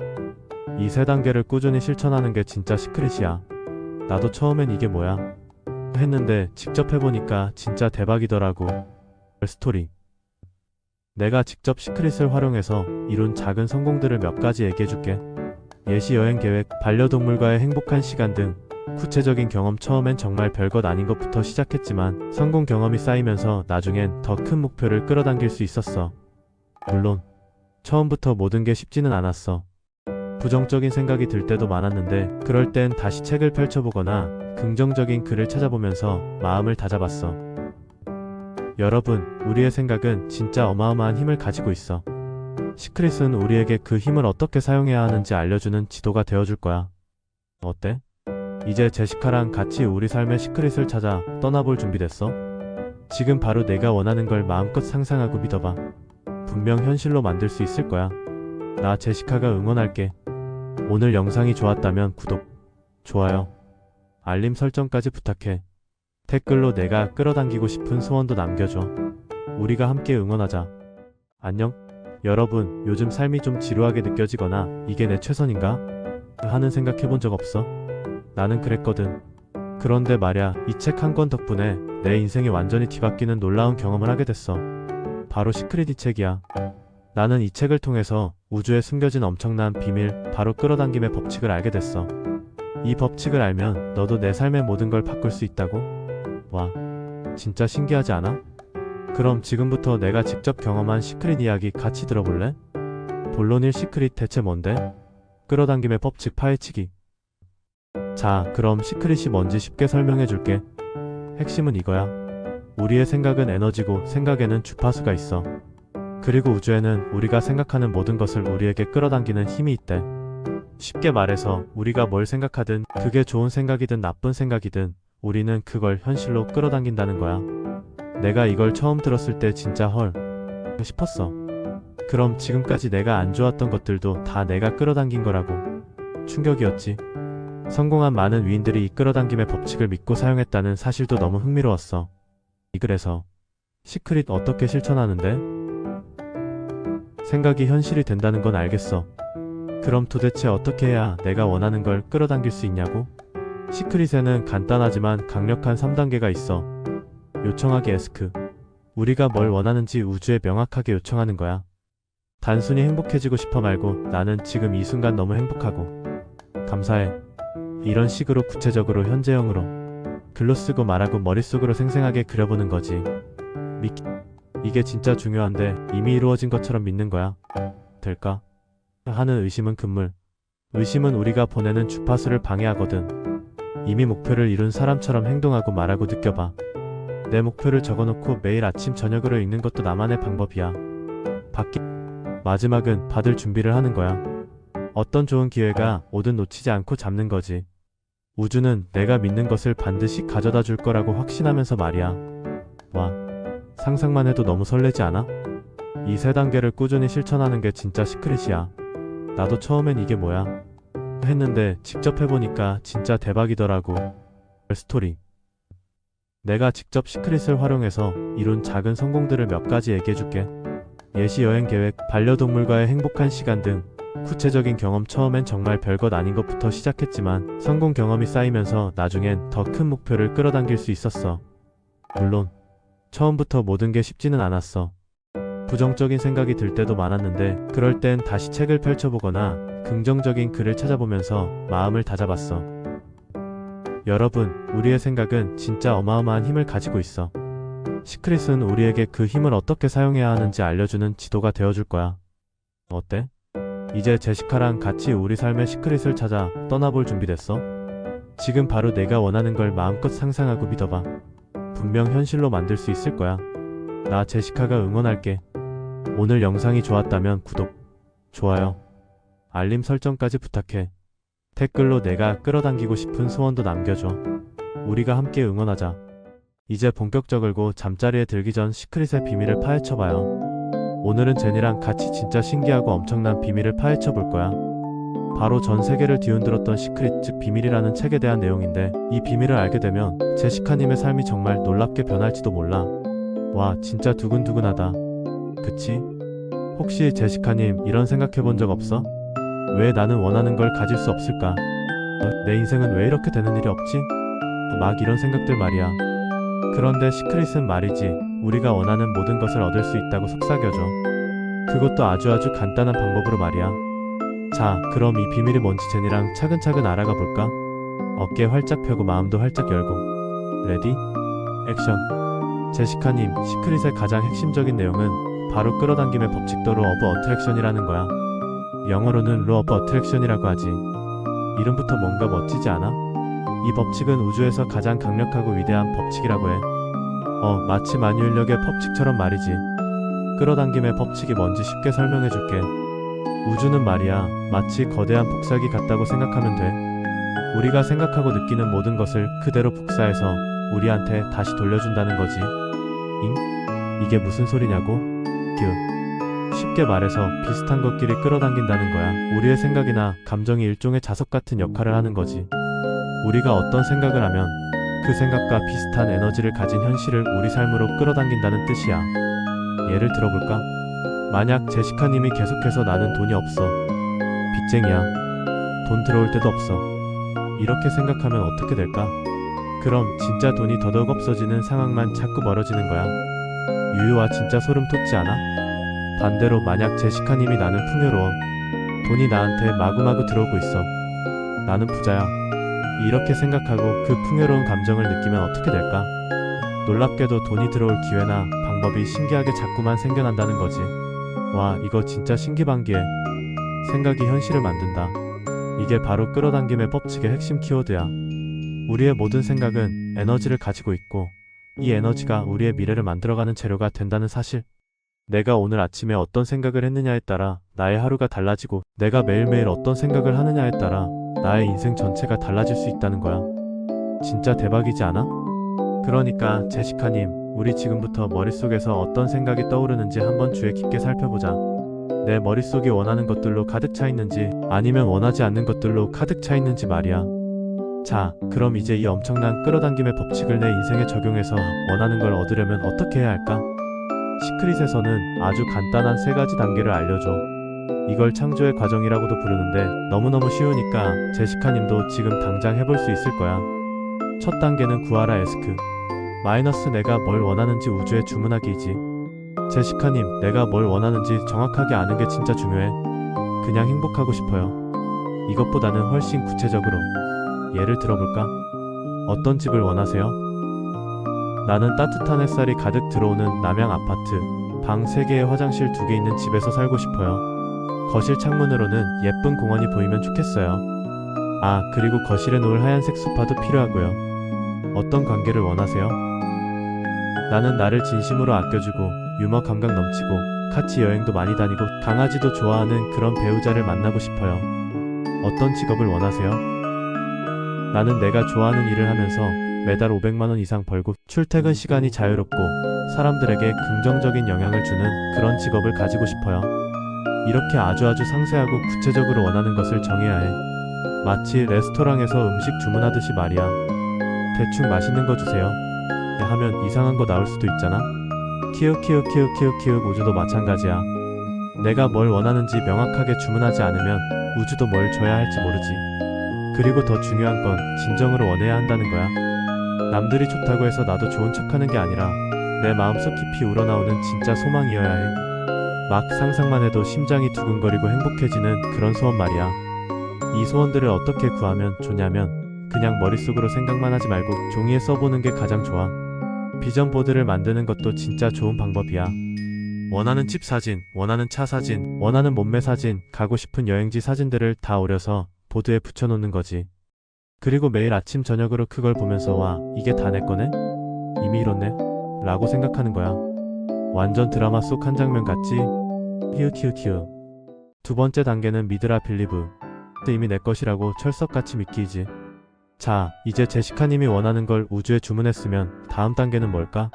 이 3단계를 꾸준히 실천하는 게 진짜 시크릿이야. 나도 처음엔 이게 뭐야? 했는데 직접 해보니까 진짜 대박이더라고. 스토리. 내가 직접 시크릿을 활용해서 이룬 작은 성공들을 몇 가지 얘기해줄게. 예시 여행 계획, 반려동물과의 행복한 시간 등 구체적인 경험. 처음엔 정말 별것 아닌 것부터 시작했지만 성공 경험이 쌓이면서 나중엔 더 큰 목표를 끌어당길 수 있었어. 물론 처음부터 모든 게 쉽지는 않았어. 부정적인 생각이 들 때도 많았는데 그럴 땐 다시 책을 펼쳐보거나 긍정적인 글을 찾아보면서 마음을 다잡았어. 여러분, 우리의 생각은 진짜 어마어마한 힘을 가지고 있어. 시크릿은 우리에게 그 힘을 어떻게 사용해야 하는지 알려주는 지도가 되어줄 거야. 어때? 이제 제시카랑 같이 우리 삶의 시크릿을 찾아 떠나볼 준비됐어? 지금 바로 내가 원하는 걸 마음껏 상상하고 믿어봐. 분명 현실로 만들 수 있을 거야. 나 제시카가 응원할게. 오늘 영상이 좋았다면 구독, 좋아요, 알림 설정까지 부탁해. 댓글로 내가 끌어당기고 싶은 소원도 남겨줘. 우리가 함께 응원하자. 안녕. 여러분, 요즘 삶이 좀 지루하게 느껴지거나 이게 내 최선인가? 하는 생각 해본 적 없어? 나는 그랬거든. 그런데 말야, 이 책 한 권 덕분에 내 인생이 완전히 뒤바뀌는 놀라운 경험을 하게 됐어. 바로 시크릿 이 책이야. 나는 이 책을 통해서 우주에 숨겨진 엄청난 비밀, 바로 끌어당김의 법칙을 알게 됐어. 이 법칙을 알면 너도 내 삶의 모든 걸 바꿀 수 있다고? 와, 진짜 신기하지 않아? 그럼 지금부터 내가 직접 경험한 시크릿 이야기 같이 들어볼래? 본론 1. 시크릿 대체 뭔데? 끌어당김의 법칙 파헤치기. 자, 그럼 시크릿이 뭔지 쉽게 설명해 줄게. 핵심은 이거야. 우리의 생각은 에너지고 생각에는 주파수가 있어. 그리고 우주에는 우리가 생각하는 모든 것을 우리에게 끌어당기는 힘이 있대. 쉽게 말해서 우리가 뭘 생각하든 그게 좋은 생각이든 나쁜 생각이든 우리는 그걸 현실로 끌어당긴다는 거야. 내가 이걸 처음 들었을 때 진짜 헐 싶었어. 그럼 지금까지 내가 안 좋았던 것들도 다 내가 끌어당긴 거라고. 충격이었지. 성공한 많은 위인들이 이 끌어당김의 법칙을 믿고 사용했다는 사실도 너무 흥미로웠어. 그래서 시크릿 어떻게 실천하는데? 생각이 현실이 된다는 건 알겠어. 그럼 도대체 어떻게 해야 내가 원하는 걸 끌어당길 수 있냐고? 시크릿에는 간단하지만 강력한 3단계가 있어. 요청하기 에스크. 우리가 뭘 원하는지 우주에 명확하게 요청하는 거야. 단순히 행복해지고 싶어 말고 나는 지금 이 순간 너무 행복하고 감사해. 이런 식으로 구체적으로 현재형으로 글로 쓰고 말하고 머릿속으로 생생하게 그려보는 거지. 이게 진짜 중요한데 이미 이루어진 것처럼 믿는 거야. 될까? 하는 의심은 금물. 의심은 우리가 보내는 주파수를 방해하거든. 이미 목표를 이룬 사람처럼 행동하고 말하고 느껴봐. 내 목표를 적어놓고 매일 아침 저녁으로 읽는 것도 나만의 방법이야. 마지막은 받을 준비를 하는 거야. 어떤 좋은 기회가 오든 놓치지 않고 잡는 거지. 우주는 내가 믿는 것을 반드시 가져다 줄 거라고 확신하면서 말이야. 와, 상상만 해도 너무 설레지 않아? 이 3단계를 꾸준히 실천하는 게 진짜 시크릿이야. 나도 처음엔 이게 뭐야? 했는데 직접 해보니까 진짜 대박이더라고. 스토리. 내가 직접 시크릿을 활용해서 이룬 작은 성공들을 몇 가지 얘기해줄게. 예시 여행 계획, 반려동물과의 행복한 시간 등 구체적인 경험. 처음엔 정말 별것 아닌 것부터 시작했지만 성공 경험이 쌓이면서 나중엔 더 큰 목표를 끌어당길 수 있었어. 물론 처음부터 모든 게 쉽지는 않았어. 부정적인 생각이 들 때도 많았는데 그럴 땐 다시 책을 펼쳐보거나 긍정적인 글을 찾아보면서 마음을 다잡았어. 여러분, 우리의 생각은 진짜 어마어마한 힘을 가지고 있어. 시크릿은 우리에게 그 힘을 어떻게 사용해야 하는지 알려주는 지도가 되어줄 거야. 어때? 이제 제시카랑 같이 우리 삶의 시크릿을 찾아 떠나볼 준비됐어? 지금 바로 내가 원하는 걸 마음껏 상상하고 믿어봐. 분명 현실로 만들 수 있을 거야. 나 제시카가 응원할게. 오늘 영상이 좋았다면 구독, 좋아요, 알림 설정까지 부탁해. 댓글로 내가 끌어당기고 싶은 소원도 남겨줘. 우리가 함께 응원하자. 이제 본격적으로 잠자리에 들기 전 시크릿의 비밀을 파헤쳐봐요. 오늘은 제니랑 같이 진짜 신기하고 엄청난 비밀을 파헤쳐 볼 거야. 바로 전 세계를 뒤흔들었던 시크릿, 즉 비밀이라는 책에 대한 내용인데, 이 비밀을 알게 되면 제시카님의 삶이 정말 놀랍게 변할지도 몰라. 와, 진짜 두근두근하다. 그치? 혹시 제시카님 이런 생각해 본 적 없어? 왜 나는 원하는 걸 가질 수 없을까? 내 인생은 왜 이렇게 되는 일이 없지? 막 이런 생각들 말이야. 그런데 시크릿은 말이지, 우리가 원하는 모든 것을 얻을 수 있다고 속삭여줘. 그것도 아주 간단한 방법으로 말이야. 자, 그럼 이 비밀이 뭔지 제니랑 차근차근 알아가 볼까? 어깨 활짝 펴고 마음도 활짝 열고. 레디? 액션. 제시카님, 시크릿의 가장 핵심적인 내용은 바로 끌어당김의 법칙도 로 오브 어트랙션이라는 거야. 영어로는 로 오브 어트랙션이라고 하지. 이름부터 뭔가 멋지지 않아? 이 법칙은 우주에서 가장 강력하고 위대한 법칙이라고 해. 마치 만유인력의 법칙처럼 말이지. 끌어당김의 법칙이 뭔지 쉽게 설명해 줄게. 우주는 말이야, 마치 거대한 복사기 같다고 생각하면 돼. 우리가 생각하고 느끼는 모든 것을 그대로 복사해서 우리한테 다시 돌려준다는 거지. 이게 무슨 소리냐고? 쉽게 말해서 비슷한 것끼리 끌어당긴다는 거야. 우리의 생각이나 감정이 일종의 자석 같은 역할을 하는 거지. 우리가 어떤 생각을 하면 그 생각과 비슷한 에너지를 가진 현실을 우리 삶으로 끌어당긴다는 뜻이야. 예를 들어볼까? 만약 제시카님이 계속해서 나는 돈이 없어, 빚쟁이야, 돈 들어올 때도 없어, 이렇게 생각하면 어떻게 될까? 그럼 진짜 돈이 더더욱 없어지는 상황만 자꾸 벌어지는 거야. 유유와 진짜 소름 돋지 않아? 반대로 만약 제시카님이 나는 풍요로워, 돈이 나한테 마구마구 들어오고 있어, 나는 부자야, 이렇게 생각하고 그 풍요로운 감정을 느끼면 어떻게 될까? 놀랍게도 돈이 들어올 기회나 방법이 신기하게 자꾸만 생겨난다는 거지. 와, 이거 진짜 신기반기해. 생각이 현실을 만든다. 이게 바로 끌어당김의 법칙의 핵심 키워드야. 우리의 모든 생각은 에너지를 가지고 있고, 이 에너지가 우리의 미래를 만들어가는 재료가 된다는 사실. 내가 오늘 아침에 어떤 생각을 했느냐에 따라 나의 하루가 달라지고, 내가 매일매일 어떤 생각을 하느냐에 따라 나의 인생 전체가 달라질 수 있다는 거야. 진짜 대박이지 않아? 그러니까 제시카님, 우리 지금부터 머릿속에서 어떤 생각이 떠오르는지 한번 주의 깊게 살펴보자. 내 머릿속이 원하는 것들로 가득 차 있는지, 아니면 원하지 않는 것들로 가득 차 있는지 말이야. 자, 그럼 이제 이 엄청난 끌어당김의 법칙을 내 인생에 적용해서 원하는 걸 얻으려면 어떻게 해야 할까? 시크릿에서는 아주 간단한 3가지 단계를 알려줘. 이걸 창조의 과정이라고도 부르는데 너무너무 쉬우니까 제시카님도 지금 당장 해볼 수 있을 거야. 첫 단계는 구하라 에스크. 마이너스 내가 뭘 원하는지 우주에 주문하기이지. 제시카님, 내가 뭘 원하는지 정확하게 아는 게 진짜 중요해. 그냥 행복하고 싶어요. 이것보다는 훨씬 구체적으로. 예를 들어볼까? 어떤 집을 원하세요? 나는 따뜻한 햇살이 가득 들어오는 남양 아파트, 방 3개에 화장실 2개 있는 집에서 살고 싶어요. 거실 창문으로는 예쁜 공원이 보이면 좋겠어요. 그리고 거실에 놓을 하얀색 소파도 필요하고요. 어떤 관계를 원하세요? 나는 나를 진심으로 아껴주고 유머 감각 넘치고 같이 여행도 많이 다니고 강아지도 좋아하는 그런 배우자를 만나고 싶어요. 어떤 직업을 원하세요? 나는 내가 좋아하는 일을 하면서 매달 500만 원 이상 벌고 출퇴근 시간이 자유롭고 사람들에게 긍정적인 영향을 주는 그런 직업을 가지고 싶어요. 이렇게 아주 상세하고 구체적으로 원하는 것을 정해야 해. 마치 레스토랑에서 음식 주문하듯이 말이야. 대충 맛있는 거 주세요 하면 이상한 거 나올 수도 있잖아. 우주도 마찬가지야. 내가 뭘 원하는지 명확하게 주문하지 않으면 우주도 뭘 줘야 할지 모르지. 그리고 더 중요한 건 진정으로 원해야 한다는 거야. 남들이 좋다고 해서 나도 좋은 척하는 게 아니라 내 마음속 깊이 우러나오는 진짜 소망이어야 해. 막 상상만 해도 심장이 두근거리고 행복해지는 그런 소원 말이야. 이 소원들을 어떻게 구하면 좋냐면 그냥 머릿속으로 생각만 하지 말고 종이에 써보는 게 가장 좋아. 비전 보드를 만드는 것도 진짜 좋은 방법이야. 원하는 집 사진, 원하는 차 사진, 원하는 몸매 사진, 가고 싶은 여행지 사진들을 다 오려서 보드에 붙여놓는 거지. 그리고 매일 아침 저녁으로 그걸 보면서 와, 이게 다 내 거네? 이미 이뤘네? 라고 생각하는 거야. 완전 드라마 속 한 장면 같지? 히읗히읗히읗. 두 번째 단계는 믿으라 빌리브. 이미 내 것이라고 철석같이 믿기지. 자, 이제 제시카님이 원하는 걸 우주에 주문했으면 다음 단계는 뭘까?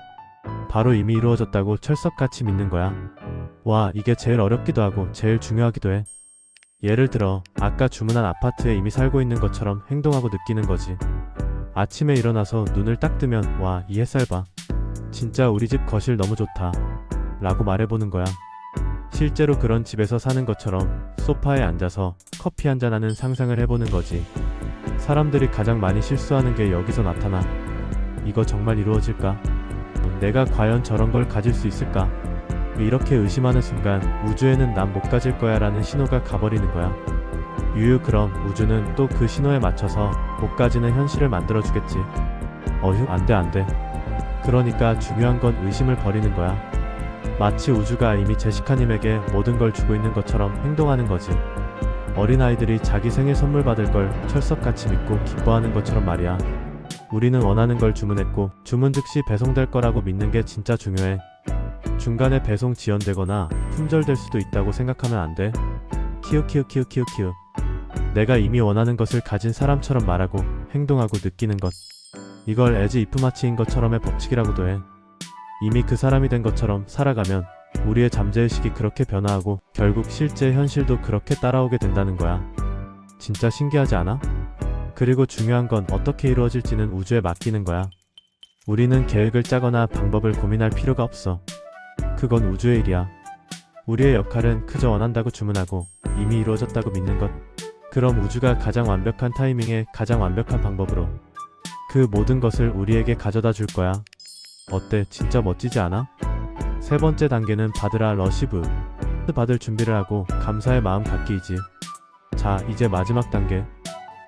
바로 이미 이루어졌다고 철석같이 믿는 거야. 와, 이게 제일 어렵기도 하고 제일 중요하기도 해. 예를 들어 아까 주문한 아파트에 이미 살고 있는 것처럼 행동하고 느끼는 거지. 아침에 일어나서 눈을 딱 뜨면 와, 이 햇살 봐. 진짜 우리 집 거실 너무 좋다 라고 말해보는 거야. 실제로 그런 집에서 사는 것처럼 소파에 앉아서 커피 한잔하는 상상을 해보는 거지. 사람들이 가장 많이 실수하는 게 여기서 나타나. 이거 정말 이루어질까? 내가 과연 저런 걸 가질 수 있을까? 이렇게 의심하는 순간 우주에는 난 못 가질 거야 라는 신호가 가버리는 거야. 유유, 그럼 우주는 또 그 신호에 맞춰서 못 가지는 현실을 만들어주겠지. 어휴, 안돼. 그러니까 중요한 건 의심을 버리는 거야. 마치 우주가 이미 제시카님에게 모든 걸 주고 있는 것처럼 행동하는 거지. 어린아이들이 자기 생일 선물 받을 걸 철석같이 믿고 기뻐하는 것처럼 말이야. 우리는 원하는 걸 주문했고 주문 즉시 배송될 거라고 믿는 게 진짜 중요해. 중간에 배송 지연되거나 품절될 수도 있다고 생각하면 안 돼. 키읔키읔키읔키읔키읔. 내가 이미 원하는 것을 가진 사람처럼 말하고 행동하고 느끼는 것. 이걸 as if 마치인 것처럼의 법칙이라고도 해. 이미 그 사람이 된 것처럼 살아가면 우리의 잠재의식이 그렇게 변화하고 결국 실제 현실도 그렇게 따라오게 된다는 거야. 진짜 신기하지 않아? 그리고 중요한 건 어떻게 이루어질지는 우주에 맡기는 거야. 우리는 계획을 짜거나 방법을 고민할 필요가 없어. 그건 우주의 일이야. 우리의 역할은 그저 원한다고 주문하고 이미 이루어졌다고 믿는 것. 그럼 우주가 가장 완벽한 타이밍에 가장 완벽한 방법으로 그 모든 것을 우리에게 가져다 줄 거야. 어때? 진짜 멋지지 않아? 세 번째 단계는 받으라 러시브. 받을 준비를 하고 감사의 마음 갖기이지. 자, 이제 마지막 단계.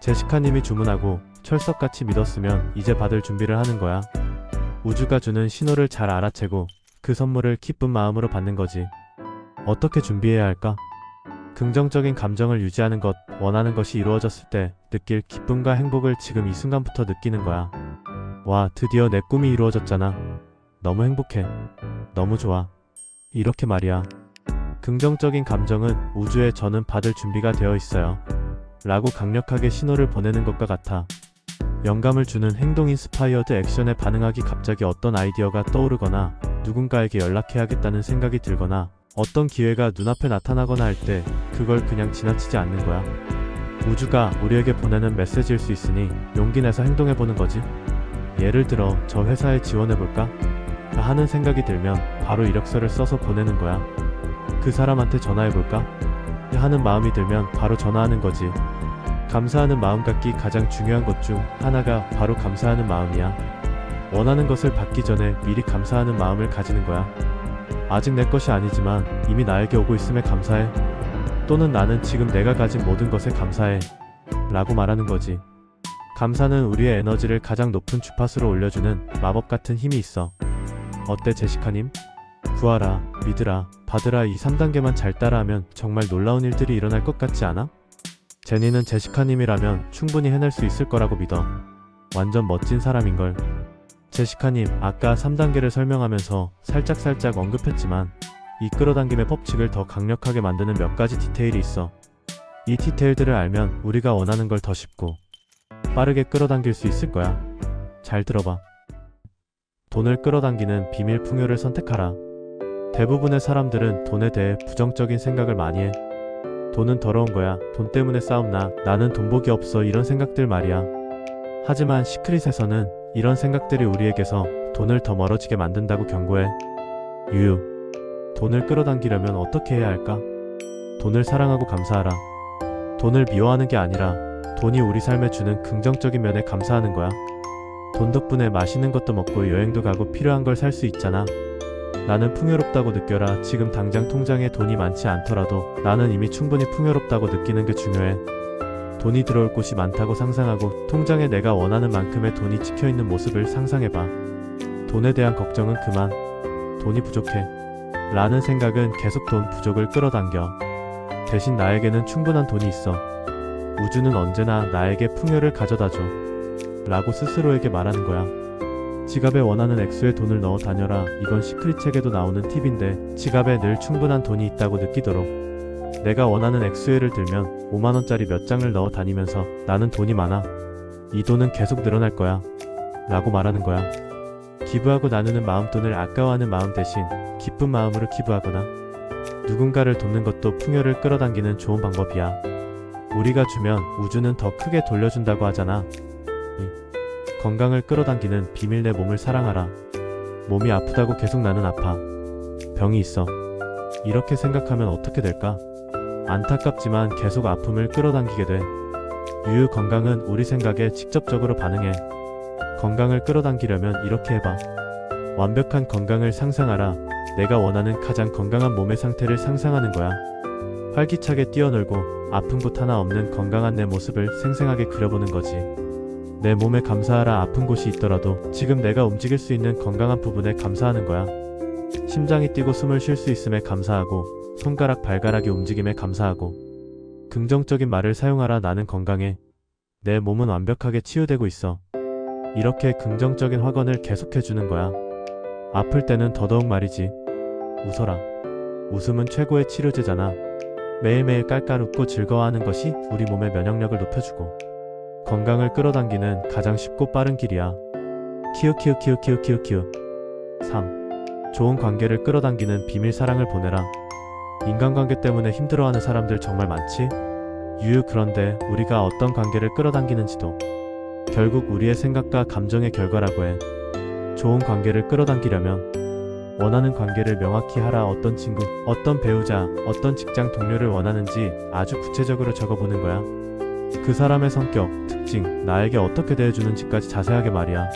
제시카님이 주문하고 철석같이 믿었으면 이제 받을 준비를 하는 거야. 우주가 주는 신호를 잘 알아채고 그 선물을 기쁜 마음으로 받는 거지. 어떻게 준비해야 할까? 긍정적인 감정을 유지하는 것, 원하는 것이 이루어졌을 때 느낄 기쁨과 행복을 지금 이 순간부터 느끼는 거야. 와, 드디어 내 꿈이 이루어졌잖아. 너무 행복해. 너무 좋아. 이렇게 말이야. 긍정적인 감정은 우주에 저는 받을 준비가 되어 있어요 라고 강력하게 신호를 보내는 것과 같아. 영감을 주는 행동 인스파이어드 액션에 반응하기. 갑자기 어떤 아이디어가 떠오르거나 누군가에게 연락해야겠다는 생각이 들거나 어떤 기회가 눈앞에 나타나거나 할 때 그걸 그냥 지나치지 않는 거야. 우주가 우리에게 보내는 메시지일 수 있으니 용기 내서 행동해보는 거지. 예를 들어 저 회사에 지원해볼까? 하는 생각이 들면 바로 이력서를 써서 보내는 거야. 그 사람한테 전화해볼까? 하는 마음이 들면 바로 전화하는 거지. 감사하는 마음 갖기. 가장 중요한 것 중 하나가 바로 감사하는 마음이야. 원하는 것을 받기 전에 미리 감사하는 마음을 가지는 거야. 아직 내 것이 아니지만 이미 나에게 오고 있음에 감사해. 또는 나는 지금 내가 가진 모든 것에 감사해 라고 말하는 거지. 감사는 우리의 에너지를 가장 높은 주파수로 올려주는 마법 같은 힘이 있어. 어때 제시카님? 구하라, 믿으라, 받으라. 이 3단계만 잘 따라하면 정말 놀라운 일들이 일어날 것 같지 않아? 제니는 제시카님이라면 충분히 해낼 수 있을 거라고 믿어. 완전 멋진 사람인걸. 제시카님, 아까 3단계를 설명하면서 살짝 언급했지만 이 끌어당김의 법칙을 더 강력하게 만드는 몇 가지 디테일이 있어. 이 디테일들을 알면 우리가 원하는 걸 더 쉽고 빠르게 끌어당길 수 있을 거야. 잘 들어봐. 돈을 끌어당기는 비밀 풍요를 선택하라. 대부분의 사람들은 돈에 대해 부정적인 생각을 많이 해. 돈은 더러운 거야. 돈 때문에 싸움나. 나는 돈복이 없어. 이런 생각들 말이야. 하지만 시크릿에서는 이런 생각들이 우리에게서 돈을 더 멀어지게 만든다고 경고해. 유유. 돈을 끌어당기려면 어떻게 해야 할까? 돈을 사랑하고 감사하라. 돈을 미워하는 게 아니라 돈이 우리 삶에 주는 긍정적인 면에 감사하는 거야. 돈 덕분에 맛있는 것도 먹고 여행도 가고 필요한 걸 살 수 있잖아. 나는 풍요롭다고 느껴라. 지금 당장 통장에 돈이 많지 않더라도 나는 이미 충분히 풍요롭다고 느끼는 게 중요해. 돈이 들어올 곳이 많다고 상상하고 통장에 내가 원하는 만큼의 돈이 찍혀있는 모습을 상상해봐. 돈에 대한 걱정은 그만. 돈이 부족해 라는 생각은 계속 돈 부족을 끌어당겨. 대신 나에게는 충분한 돈이 있어. 우주는 언제나 나에게 풍요를 가져다줘 라고 스스로에게 말하는 거야. 지갑에 원하는 액수의 돈을 넣어 다녀라. 이건 시크릿 책에도 나오는 팁인데 지갑에 늘 충분한 돈이 있다고 느끼도록. 내가 원하는 액수를 들면 5만원짜리 몇 장을 넣어 다니면서 나는 돈이 많아. 이 돈은 계속 늘어날 거야 라고 말하는 거야. 기부하고 나누는 마음, 돈을 아까워하는 마음 대신 기쁜 마음으로 기부하거나 누군가를 돕는 것도 풍요를 끌어당기는 좋은 방법이야. 우리가 주면 우주는 더 크게 돌려준다고 하잖아. 건강을 끌어당기는 비밀. 내 몸을 사랑하라. 몸이 아프다고 계속 나는 아파. 병이 있어. 이렇게 생각하면 어떻게 될까? 안타깝지만 계속 아픔을 끌어당기게 돼. 유유, 건강은 우리 생각에 직접적으로 반응해. 건강을 끌어당기려면 이렇게 해봐. 완벽한 건강을 상상하라. 내가 원하는 가장 건강한 몸의 상태를 상상하는 거야. 활기차게 뛰어놀고 아픈 곳 하나 없는 건강한 내 모습을 생생하게 그려보는 거지. 내 몸에 감사하라. 아픈 곳이 있더라도 지금 내가 움직일 수 있는 건강한 부분에 감사하는 거야. 심장이 뛰고 숨을 쉴 수 있음에 감사하고 손가락 발가락이 움직임에 감사하고. 긍정적인 말을 사용하라. 나는 건강해. 내 몸은 완벽하게 치유되고 있어. 이렇게 긍정적인 확언을 계속해주는 거야. 아플 때는 더더욱 말이지. 웃어라. 웃음은 최고의 치료제잖아. 매일매일 깔깔 웃고 즐거워하는 것이 우리 몸의 면역력을 높여주고 건강을 끌어당기는 가장 쉽고 빠른 길이야. 키읔 3. 좋은 관계를 끌어당기는 비밀. 사랑을 보내라. 인간관계 때문에 힘들어하는 사람들 정말 많지? 유유, 그런데 우리가 어떤 관계를 끌어당기는지도 결국 우리의 생각과 감정의 결과라고 해. 좋은 관계를 끌어당기려면 원하는 관계를 명확히 하라. 어떤 친구, 어떤 배우자, 어떤 직장 동료를 원하는지 아주 구체적으로 적어보는 거야. 그 사람의 성격, 특징, 나에게 어떻게 대해주는지까지 자세하게 말이야.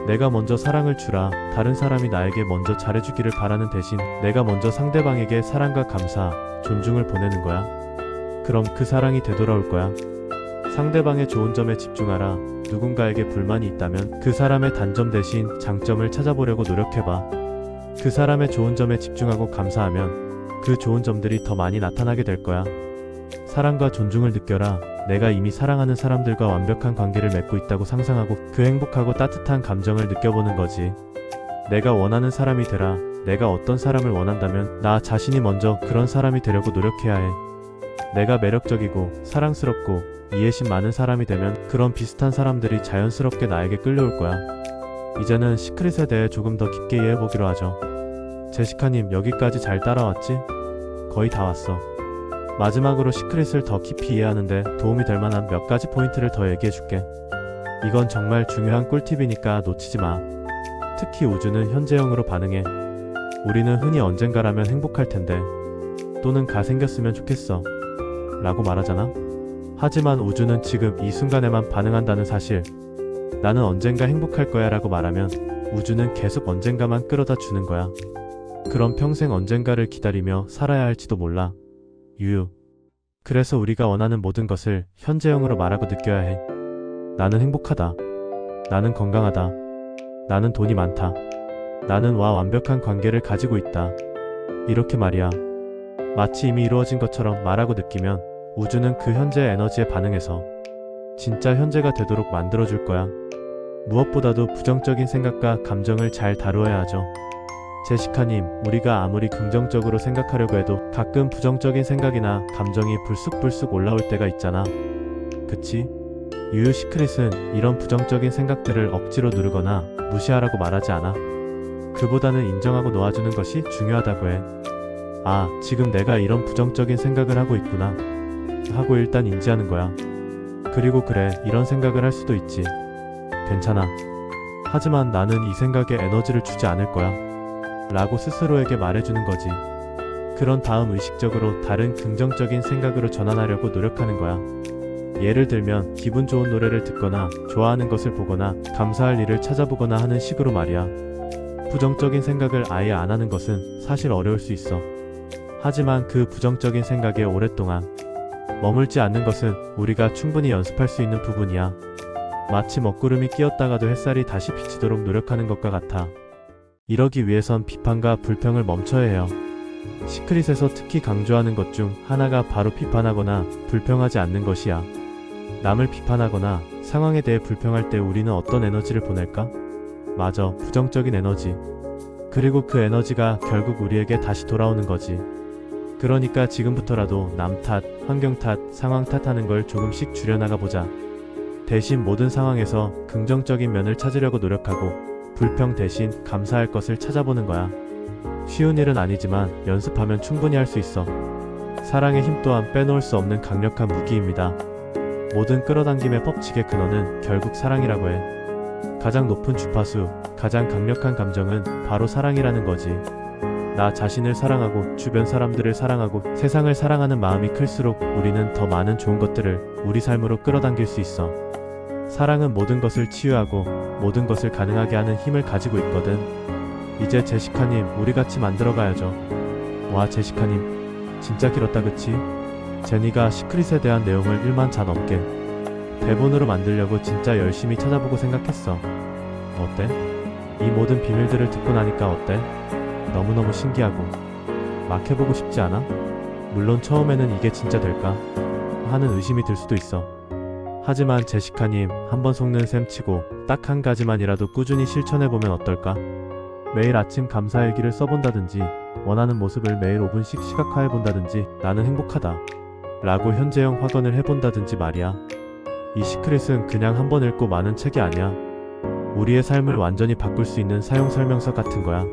내가 먼저 사랑을 주라. 다른 사람이 나에게 먼저 잘해주기를 바라는 대신 내가 먼저 상대방에게 사랑과 감사, 존중을 보내는 거야. 그럼 그 사랑이 되돌아올 거야. 상대방의 좋은 점에 집중하라. 누군가에게 불만이 있다면 그 사람의 단점 대신 장점을 찾아보려고 노력해봐. 그 사람의 좋은 점에 집중하고 감사하면 그 좋은 점들이 더 많이 나타나게 될 거야. 사랑과 존중을 느껴라. 내가 이미 사랑하는 사람들과 완벽한 관계를 맺고 있다고 상상하고 그 행복하고 따뜻한 감정을 느껴보는 거지. 내가 원하는 사람이 되라. 내가 어떤 사람을 원한다면 나 자신이 먼저 그런 사람이 되려고 노력해야 해. 내가 매력적이고 사랑스럽고 이해심 많은 사람이 되면 그런 비슷한 사람들이 자연스럽게 나에게 끌려올 거야. 이제는 시크릿에 대해 조금 더 깊게 이해해보기로 하죠. 제시카님, 여기까지 잘 따라왔지? 거의 다 왔어. 마지막으로 시크릿을 더 깊이 이해하는데 도움이 될 만한 몇 가지 포인트를 더 얘기해줄게. 이건 정말 중요한 꿀팁이니까 놓치지 마. 특히 우주는 현재형으로 반응해. 우리는 흔히 언젠가라면 행복할 텐데 또는 가 생겼으면 좋겠어 라고 말하잖아. 하지만 우주는 지금 이 순간에만 반응한다는 사실. 나는 언젠가 행복할 거야 라고 말하면 우주는 계속 언젠가만 끌어다 주는 거야. 그럼 평생 언젠가를 기다리며 살아야 할지도 몰라. 유유. 그래서 우리가 원하는 모든 것을 현재형으로 말하고 느껴야 해. 나는 행복하다. 나는 건강하다. 나는 돈이 많다. 나는 완벽한 관계를 가지고 있다. 이렇게 말이야. 마치 이미 이루어진 것처럼 말하고 느끼면 우주는 그 현재의 에너지에 반응해서 진짜 현재가 되도록 만들어줄 거야. 무엇보다도 부정적인 생각과 감정을 잘 다루어야 하죠. 제시카님, 우리가 아무리 긍정적으로 생각하려고 해도 가끔 부정적인 생각이나 감정이 불쑥불쑥 올라올 때가 있잖아. 그치? 유유, 시크릿은 이런 부정적인 생각들을 억지로 누르거나 무시하라고 말하지 않아. 그보다는 인정하고 놓아주는 것이 중요하다고 해. 아, 지금 내가 이런 부정적인 생각을 하고 있구나 하고 일단 인지하는 거야. 그리고 그래, 이런 생각을 할 수도 있지. 괜찮아. 하지만 나는 이 생각에 에너지를 주지 않을 거야 라고 스스로에게 말해주는 거지. 그런 다음 의식적으로 다른 긍정적인 생각으로 전환하려고 노력하는 거야. 예를 들면 기분 좋은 노래를 듣거나 좋아하는 것을 보거나 감사할 일을 찾아보거나 하는 식으로 말이야. 부정적인 생각을 아예 안 하는 것은 사실 어려울 수 있어. 하지만 그 부정적인 생각에 오랫동안 머물지 않는 것은 우리가 충분히 연습할 수 있는 부분이야. 마치 먹구름이 끼었다가도 햇살이 다시 비치도록 노력하는 것과 같아. 이러기 위해선 비판과 불평을 멈춰야 해요. 시크릿에서 특히 강조하는 것 중 하나가 바로 비판하거나 불평하지 않는 것이야. 남을 비판하거나 상황에 대해 불평할 때 우리는 어떤 에너지를 보낼까? 맞아, 부정적인 에너지. 그리고 그 에너지가 결국 우리에게 다시 돌아오는 거지. 그러니까 지금부터라도 남 탓, 환경 탓, 상황 탓하는 걸 조금씩 줄여나가 보자. 대신 모든 상황에서 긍정적인 면을 찾으려고 노력하고 불평 대신 감사할 것을 찾아보는 거야. 쉬운 일은 아니지만 연습하면 충분히 할 수 있어. 사랑의 힘 또한 빼놓을 수 없는 강력한 무기입니다. 모든 끌어당김의 법칙의 근원은 결국 사랑이라고 해. 가장 높은 주파수, 가장 강력한 감정은 바로 사랑이라는 거지. 나 자신을 사랑하고 주변 사람들을 사랑하고 세상을 사랑하는 마음이 클수록 우리는 더 많은 좋은 것들을 우리 삶으로 끌어당길 수 있어. 사랑은 모든 것을 치유하고 모든 것을 가능하게 하는 힘을 가지고 있거든. 이제 제시카님, 우리 같이 만들어가야죠. 와, 제시카님 진짜 길었다 그치? 제니가 시크릿에 대한 내용을 1만 자 넘게 대본으로 만들려고 진짜 열심히 찾아보고 생각했어. 어때? 이 모든 비밀들을 듣고 나니까 어때? 너무너무 신기하고 막 해보고 싶지 않아? 물론 처음에는 이게 진짜 될까? 하는 의심이 들 수도 있어. 하지만 제시카님, 한번 속는 셈 치고 딱 한 가지만이라도 꾸준히 실천해보면 어떨까? 매일 아침 감사일기를 써본다든지 원하는 모습을 매일 5분씩 시각화해본다든지 나는 행복하다 라고 현재형 확언을 해본다든지 말이야. 이 시크릿은 그냥 한번 읽고 마는 책이 아니야. 우리의 삶을 완전히 바꿀 수 있는 사용 설명서 같은 거야.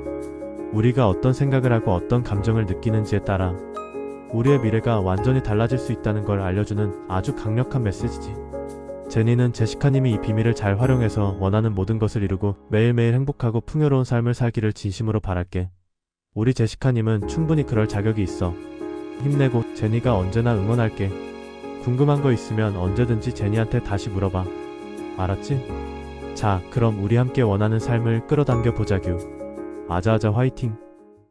우리가 어떤 생각을 하고 어떤 감정을 느끼는지에 따라 우리의 미래가 완전히 달라질 수 있다는 걸 알려주는 아주 강력한 메시지지. 제니는 제시카님이 이 비밀을 잘 활용해서 원하는 모든 것을 이루고 매일매일 행복하고 풍요로운 삶을 살기를 진심으로 바랄게. 우리 제시카님은 충분히 그럴 자격이 있어. 힘내고 제니가 언제나 응원할게. 궁금한 거 있으면 언제든지 제니한테 다시 물어봐. 알았지? 자, 그럼 우리 함께 원하는 삶을 끌어당겨 보자규. 아자아자 화이팅!